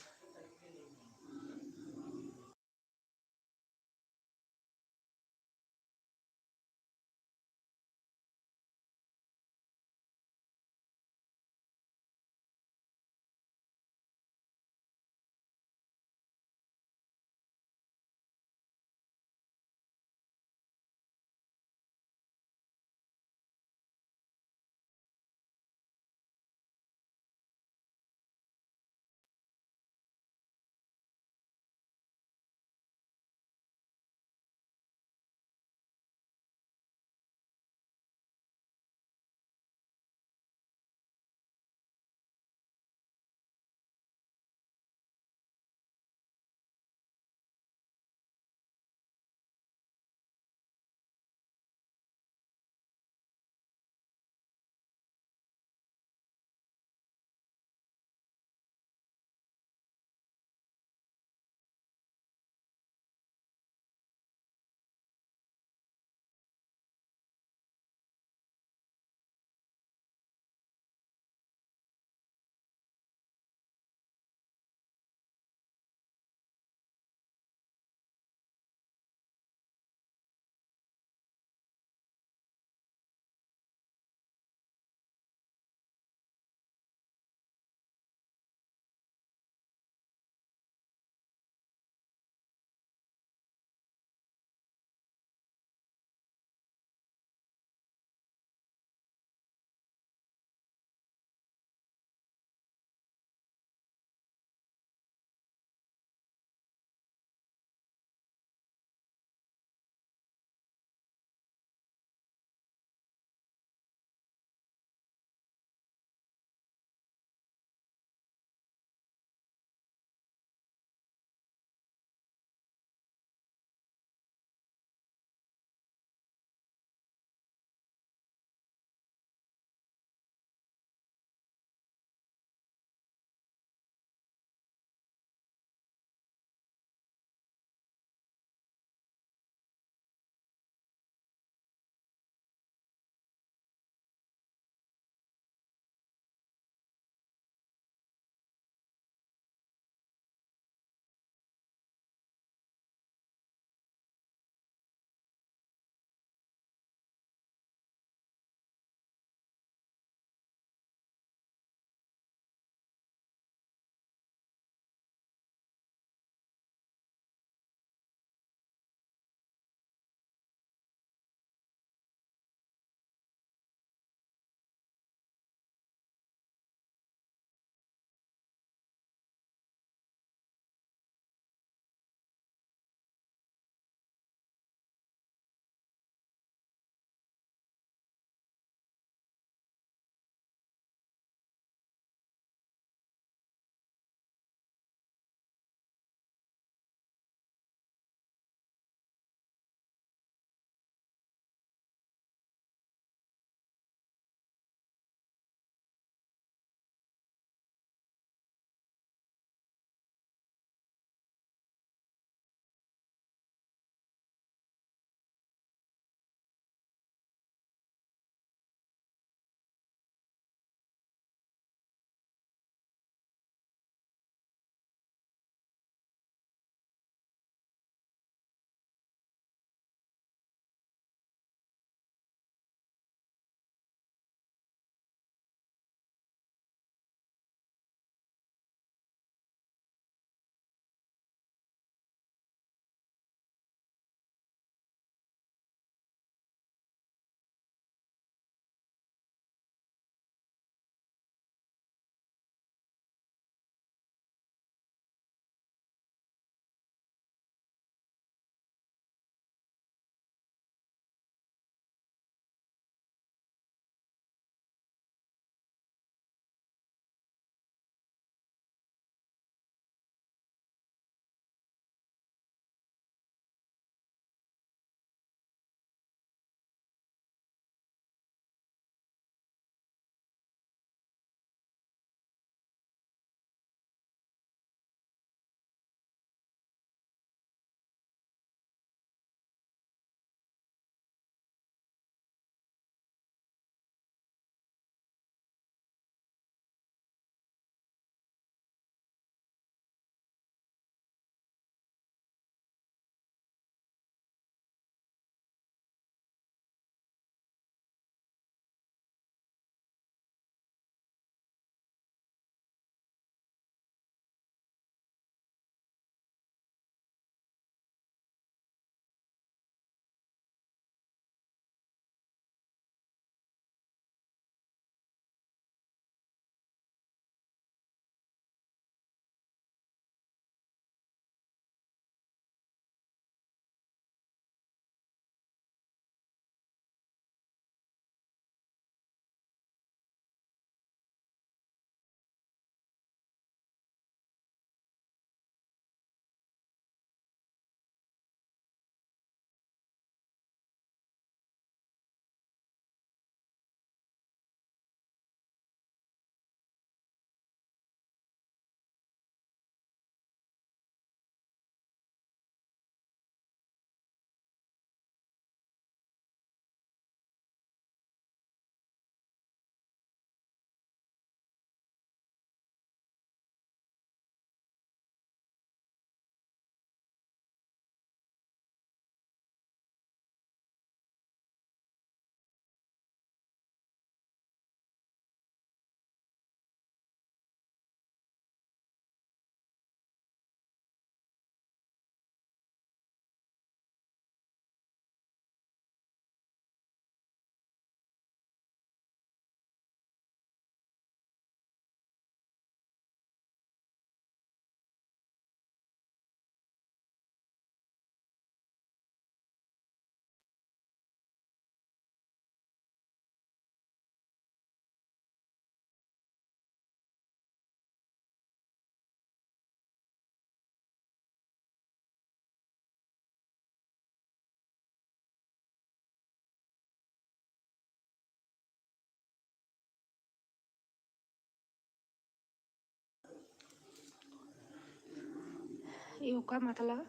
यू का मतलब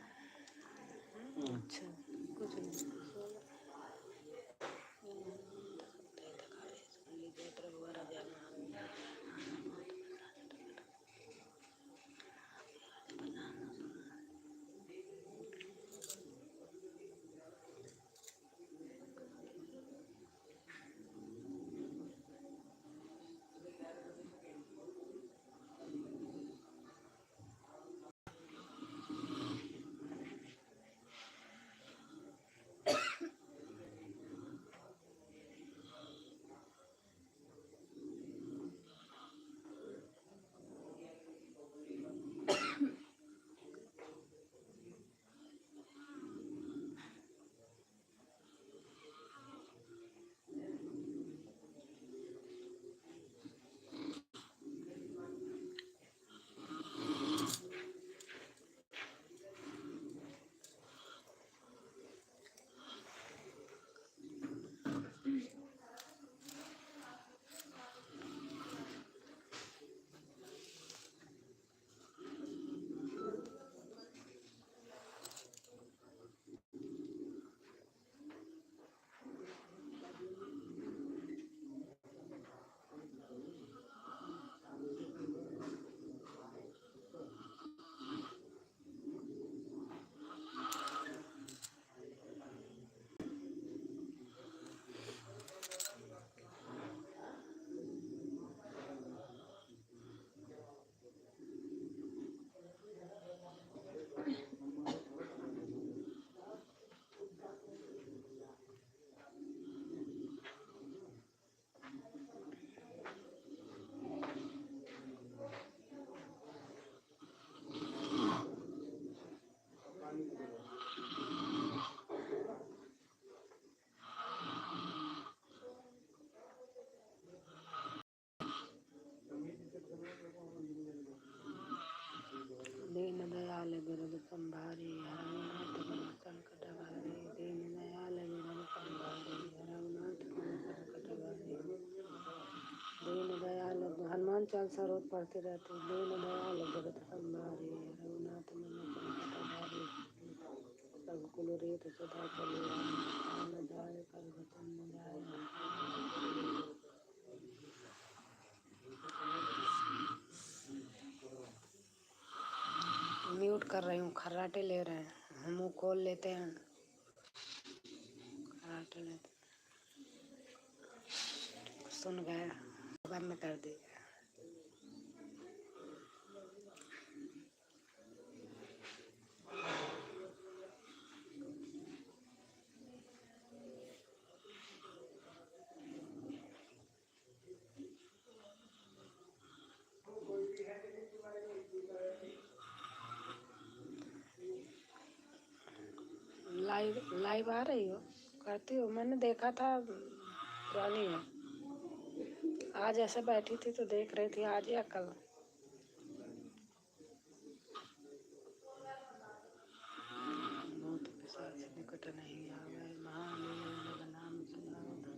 अच्छा कुछ नहीं प्रभु राजा दीन दयाल विरद संभारी हरनाथ मन संकट भारी दीन दयाल विरद संभारी हरनाथ मन संकट भारी दीन दयाल हनुमान चालीसा रोज पढ़ते रहते दीन दयाल विरद संभारी हरनाथ मन संकट भारी सब कुल रीत सदा चले न जाए कर वचन न जाए म्यूट कर रही हूँ खर्राटे ले रहे हैं मुँह खोल लेते हैं खर्राटे लेते सुन गए बंद कर दी लाइव लाइव आ रही हो करती हो मैंने देखा था पुरानी है आज ऐसे बैठी थी तो देख रही थी आज या कल भूत पिशाच निकट नहीं आवे महावीर नाम सुनावे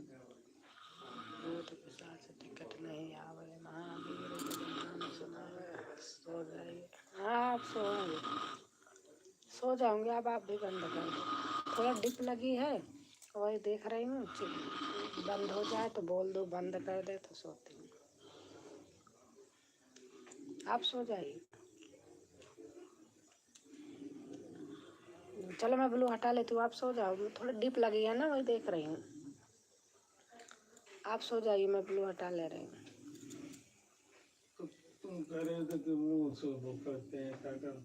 भूत पिशाच निकट नहीं आवे महावीर नाम सुनावे सो जाइए हाँ आप सो जाऊंगे अब आप भी बंद कर दो थोड़ा डिप लगी है वही देख रही हूँ बंद हो जाए तो बोल दो बंद कर दे तो सोती हूँ आप सो जाइए चलो मैं ब्लू हटा लेती हूँ आप सो जाओ थोड़ा डिप लगी है ना वही देख रही हूँ आप सो जाइए मैं ब्लू हटा ले रही हूँ तुम करे तो तुम सो करते हैं क्या कर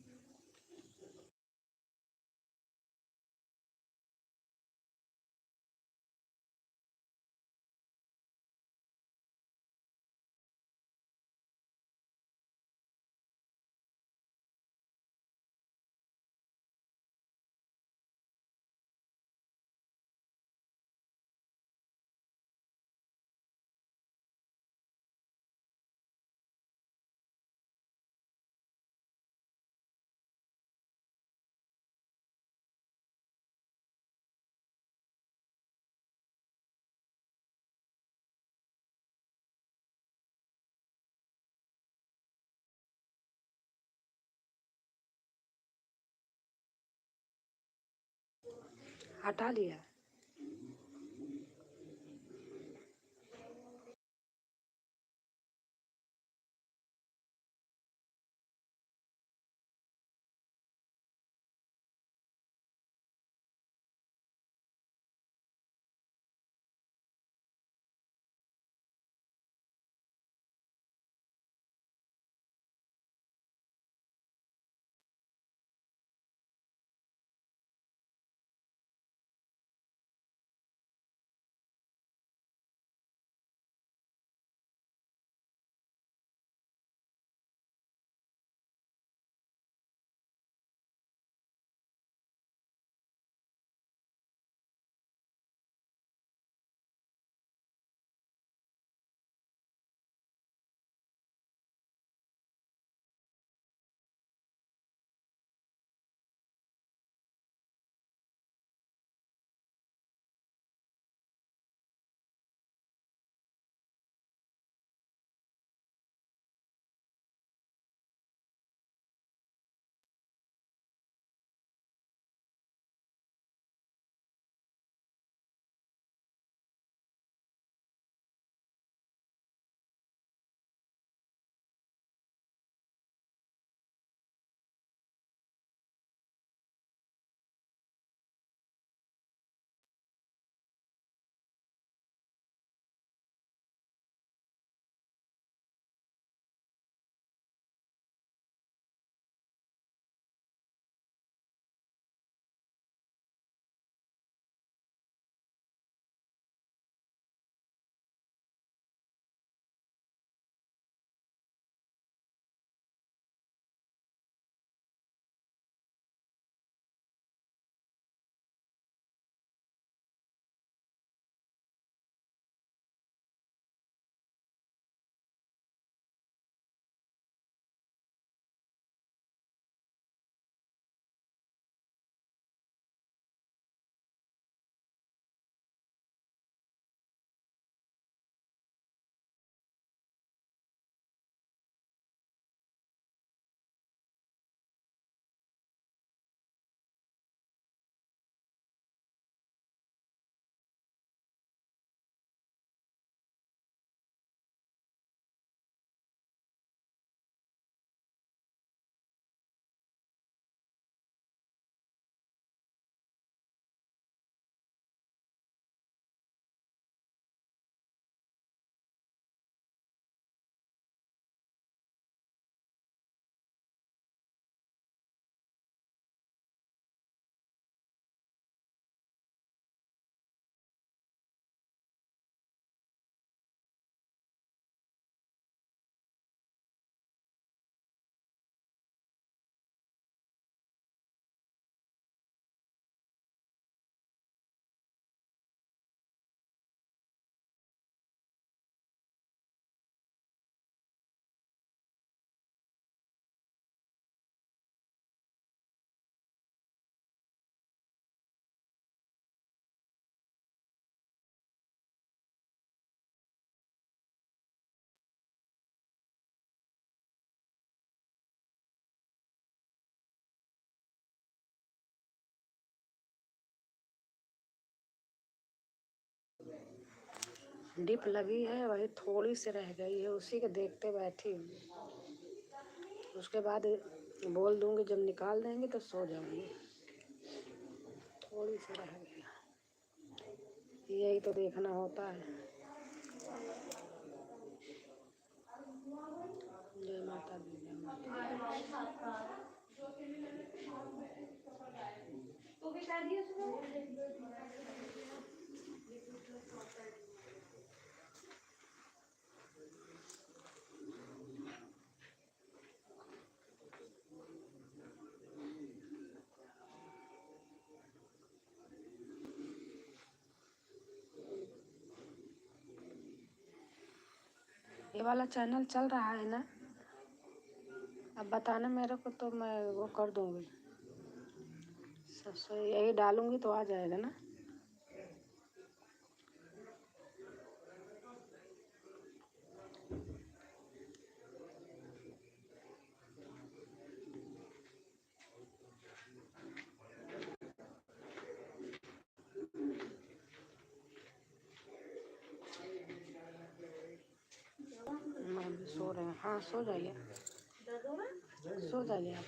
हटा लिया। डिप लगी है, वही थोड़ी सी रह गई है, उसी के देखते बैठी हूँ। उसके बाद बोल दूंगी, जब निकाल देंगे तो सो जाऊंगी। थोड़ी सी रह गई, यही तो देखना होता है। जय माता दी, जय माता दी। ये वाला चैनल चल रहा है ना? अब बताना मेरे को तो मैं वो कर दूंगी। सबसे यही डालूंगी तो आ जाएगा ना? हाँ सो जाइए, दर्द हो रहा है? सो जाइए आप।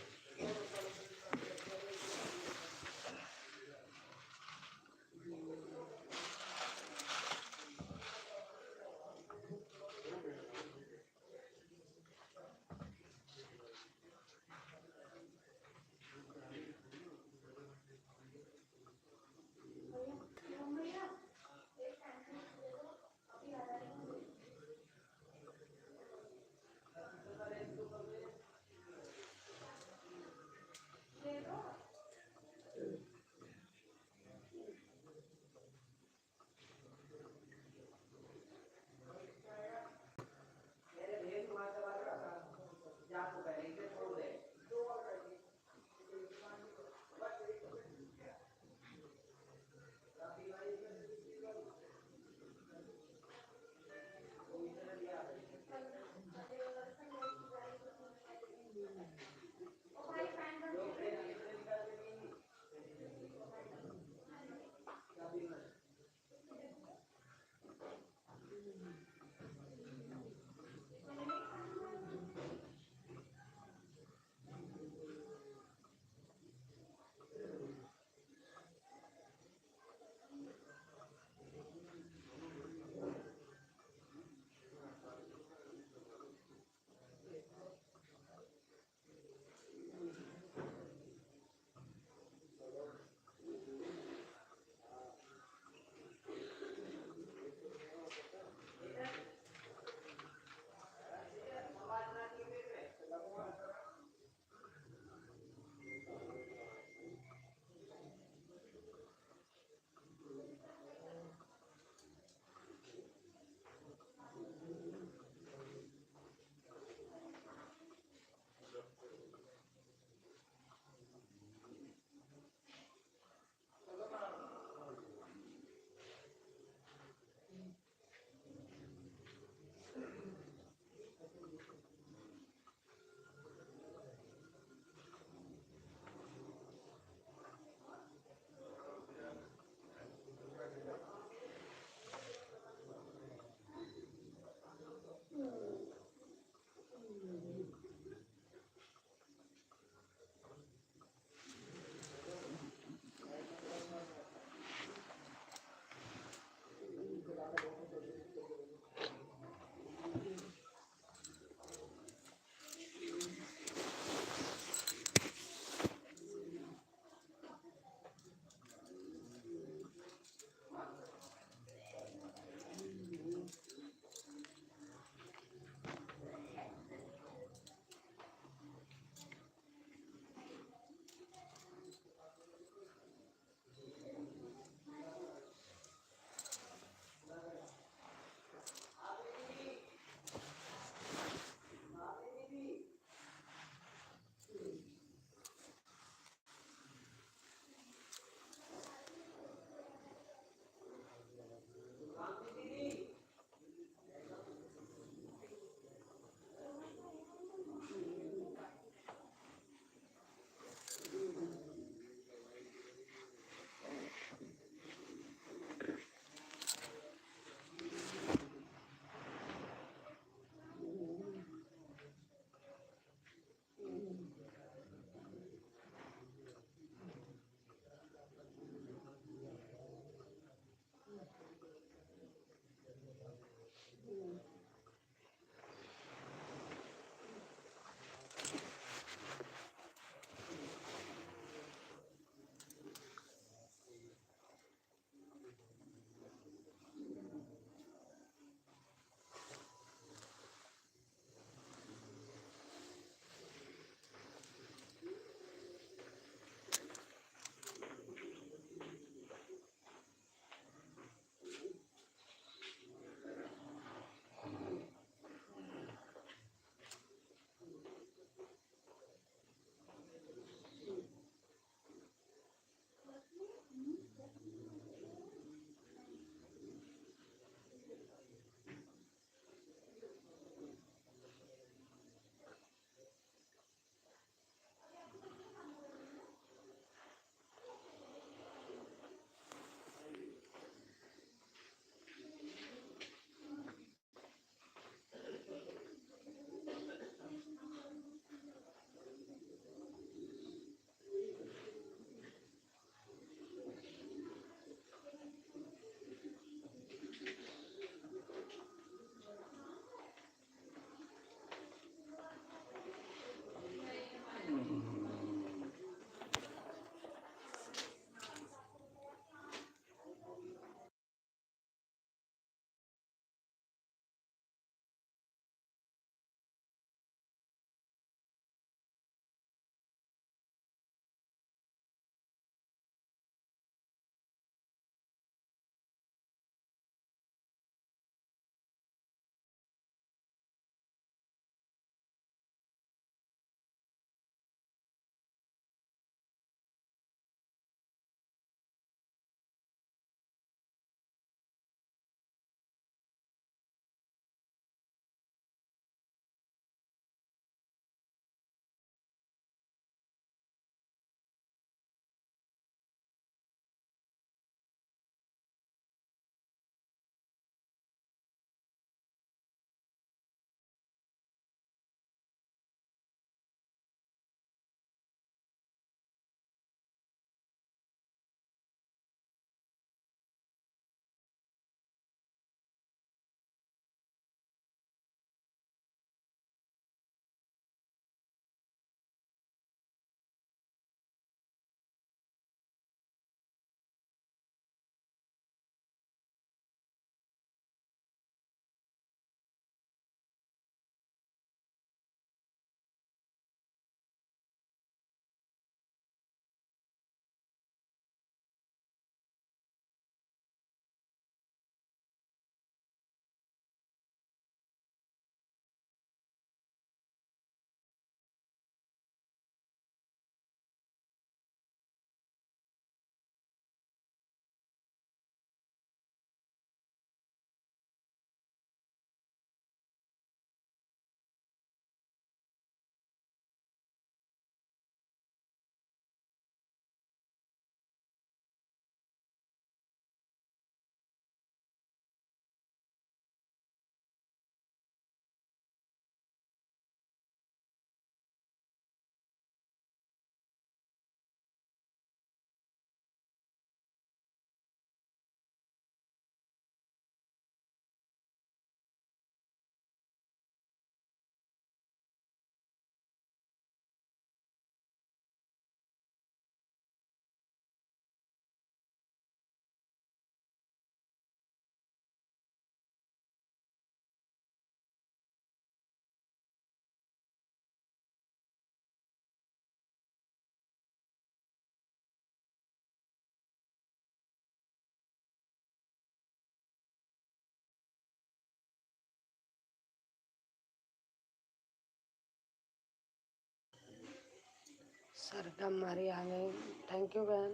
सरगम हमारी आ गई। थैंक यू बहन।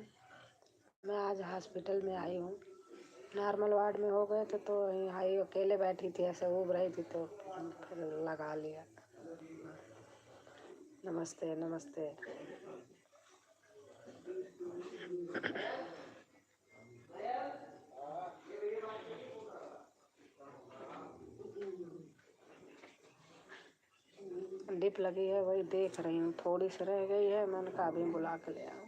मैं आज हॉस्पिटल में आई हूँ। नॉर्मल वार्ड में हो गए थे तो यहीं आई, अकेले बैठी थी, ऐसे ऊब रही थी तो फिर लगा लिया। नमस्ते नमस्ते। डिप लगी है, वही देख रही हूँ, थोड़ी सी रह गई है, मैंने कहा अभी बुला के ले आऊँ।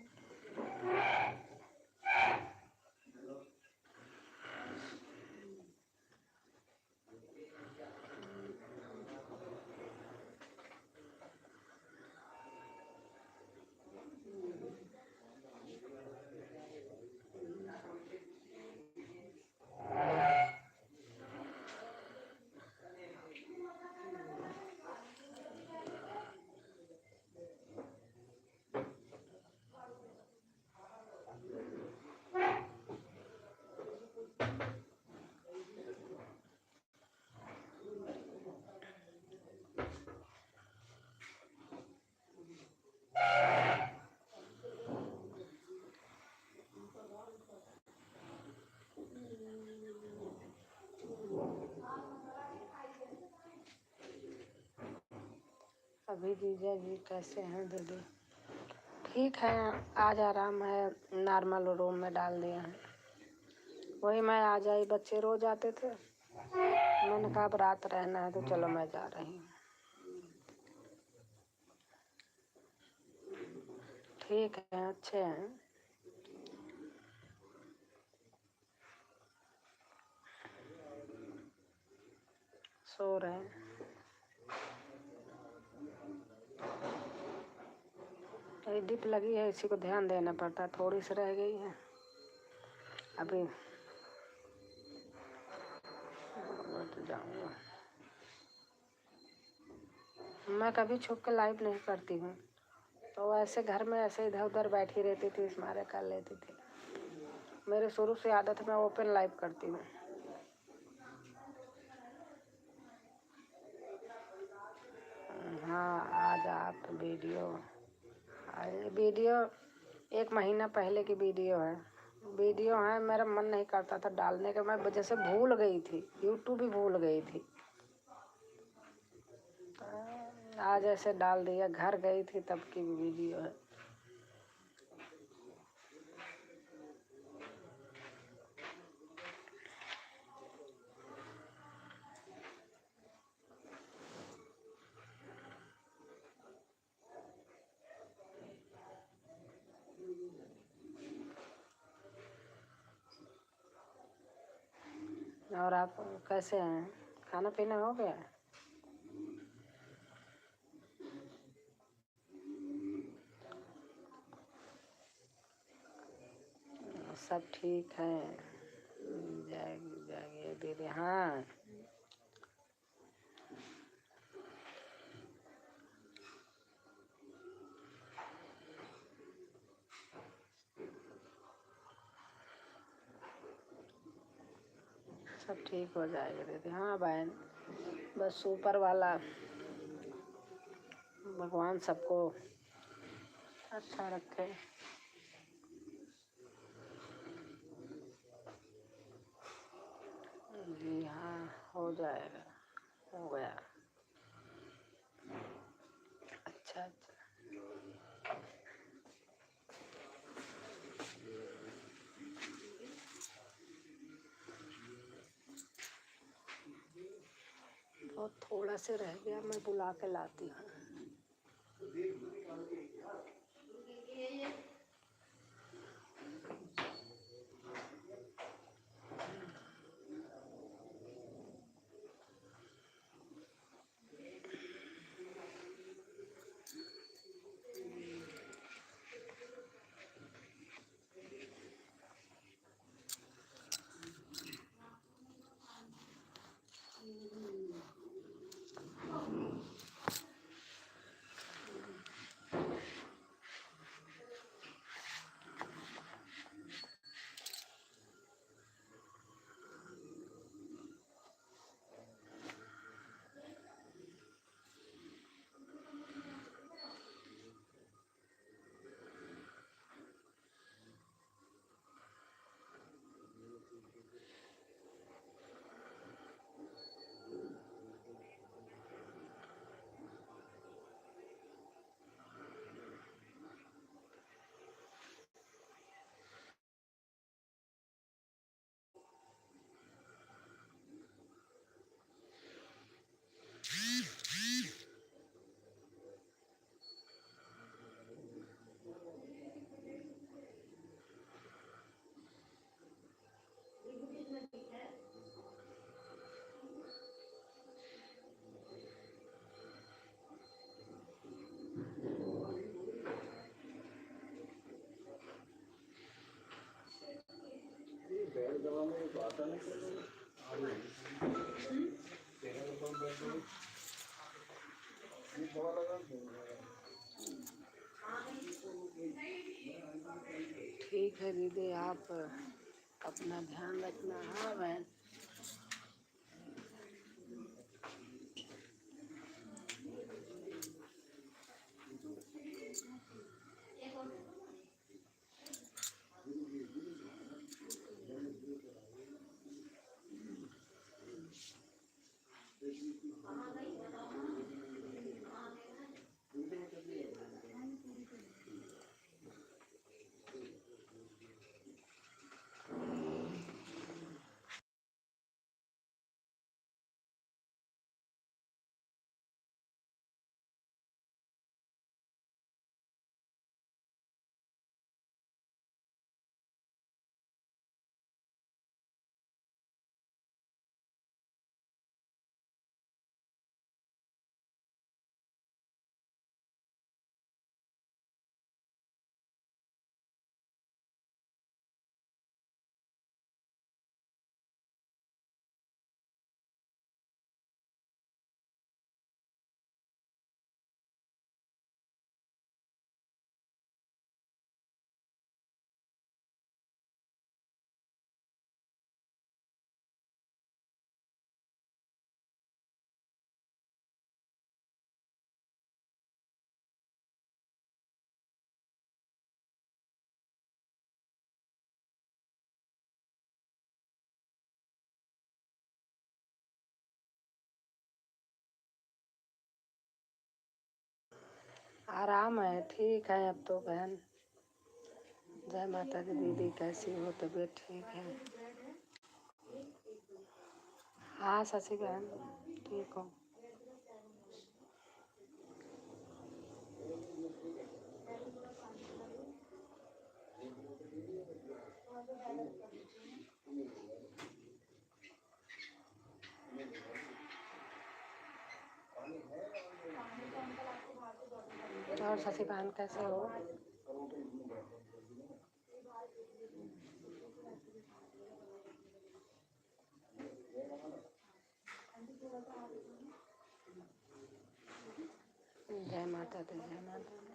अभी जीजा जी कैसे हैं दीदी? ठीक है, आज आराम है, नॉर्मल रूम में डाल दिया है। वही मैं आ जाई, बच्चे रोज आते थे, मैंने कहा अब रात रहना है तो चलो मैं जा रही हूँ। ठीक है, अच्छे हैं। सो रहे हैं। ये डिप लगी है, इसी को ध्यान देना पड़ता है, थोड़ी सी रह गई है अभी। तो जाऊँगा। मैं कभी छुप के लाइव नहीं करती हूँ, तो ऐसे घर में ऐसे इधर उधर बैठी रहती थी, इस मारे कर लेती थी। मेरे शुरू से आदत है, मैं ओपन लाइव करती हूँ। हाँ, आज आप वीडियो 1 महीना पहले की वीडियो है। मेरा मन नहीं करता था डालने का, मैं वजह से भूल गई थी, यूट्यूब भी भूल गई थी। आज ऐसे डाल दिया, घर गई थी तब की वीडियो है। और आप कैसे हैं? खाना पीना हो गया? सब ठीक है। जागिए दीदी। हाँ, सब ठीक हो जाएगा दीदी। हाँ बहन, बस ऊपर वाला भगवान सबको अच्छा रखे। जी हाँ, हो जाएगा, हो गया। अच्छा अच्छा। और थोड़ा से रह गया, मैं बुला के लाती हूँ। ठीक है दीदी, आप अपना ध्यान रखना। हाँ बहन। आराम है, ठीक है अब तो बहन। जय माता दी। दीदी कैसी हो? तबीयत ठीक है? हाँ शशि बहन ठीक हो। और शशि बहन कैसे हो? जय माता दी, जय माता दी।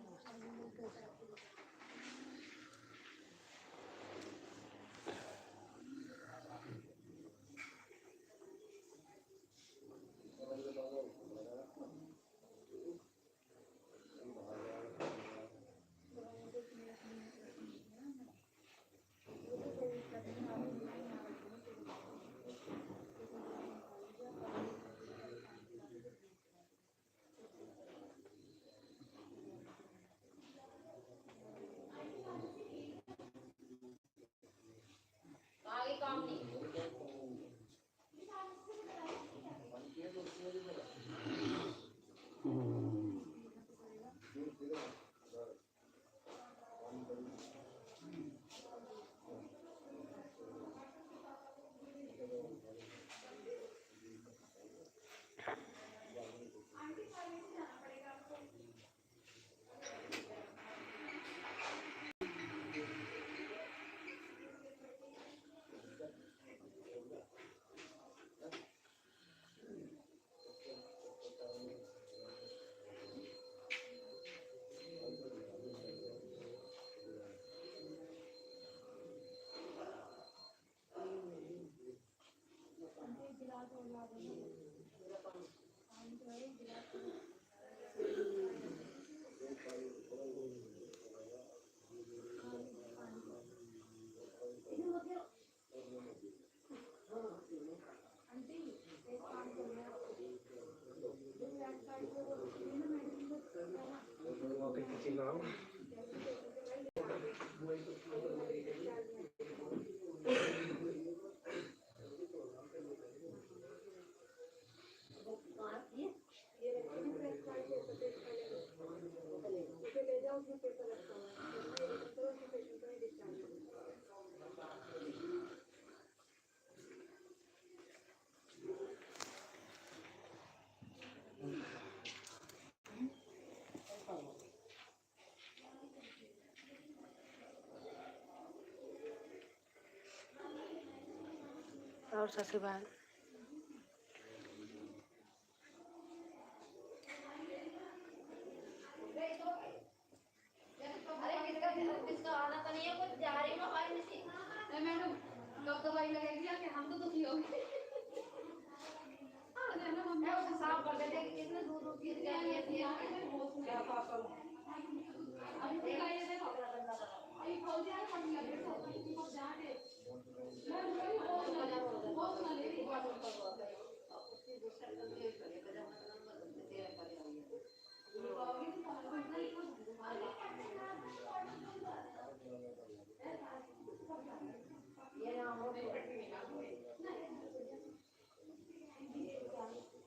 और ससुराल मैडम कब दवाई लगेगी आके हम तो दुखी हो गए साफ कर देते कितने दूर गिर गया ये क्या पास करो अभी देखा ये देखो अभी खोल दिया है पड़ गया देखो अब जाके मैं बहुत ना ले रही बात कर उसकी दूसरा कंप्लीट करिए तेरा मतलब तेरा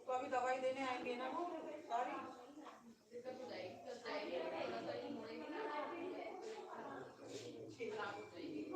तो अभी दवाई देने आएंगे ना वो सारी दिक्कत हो जाएगी तो जाएगी ठीक लाख हो जाएगी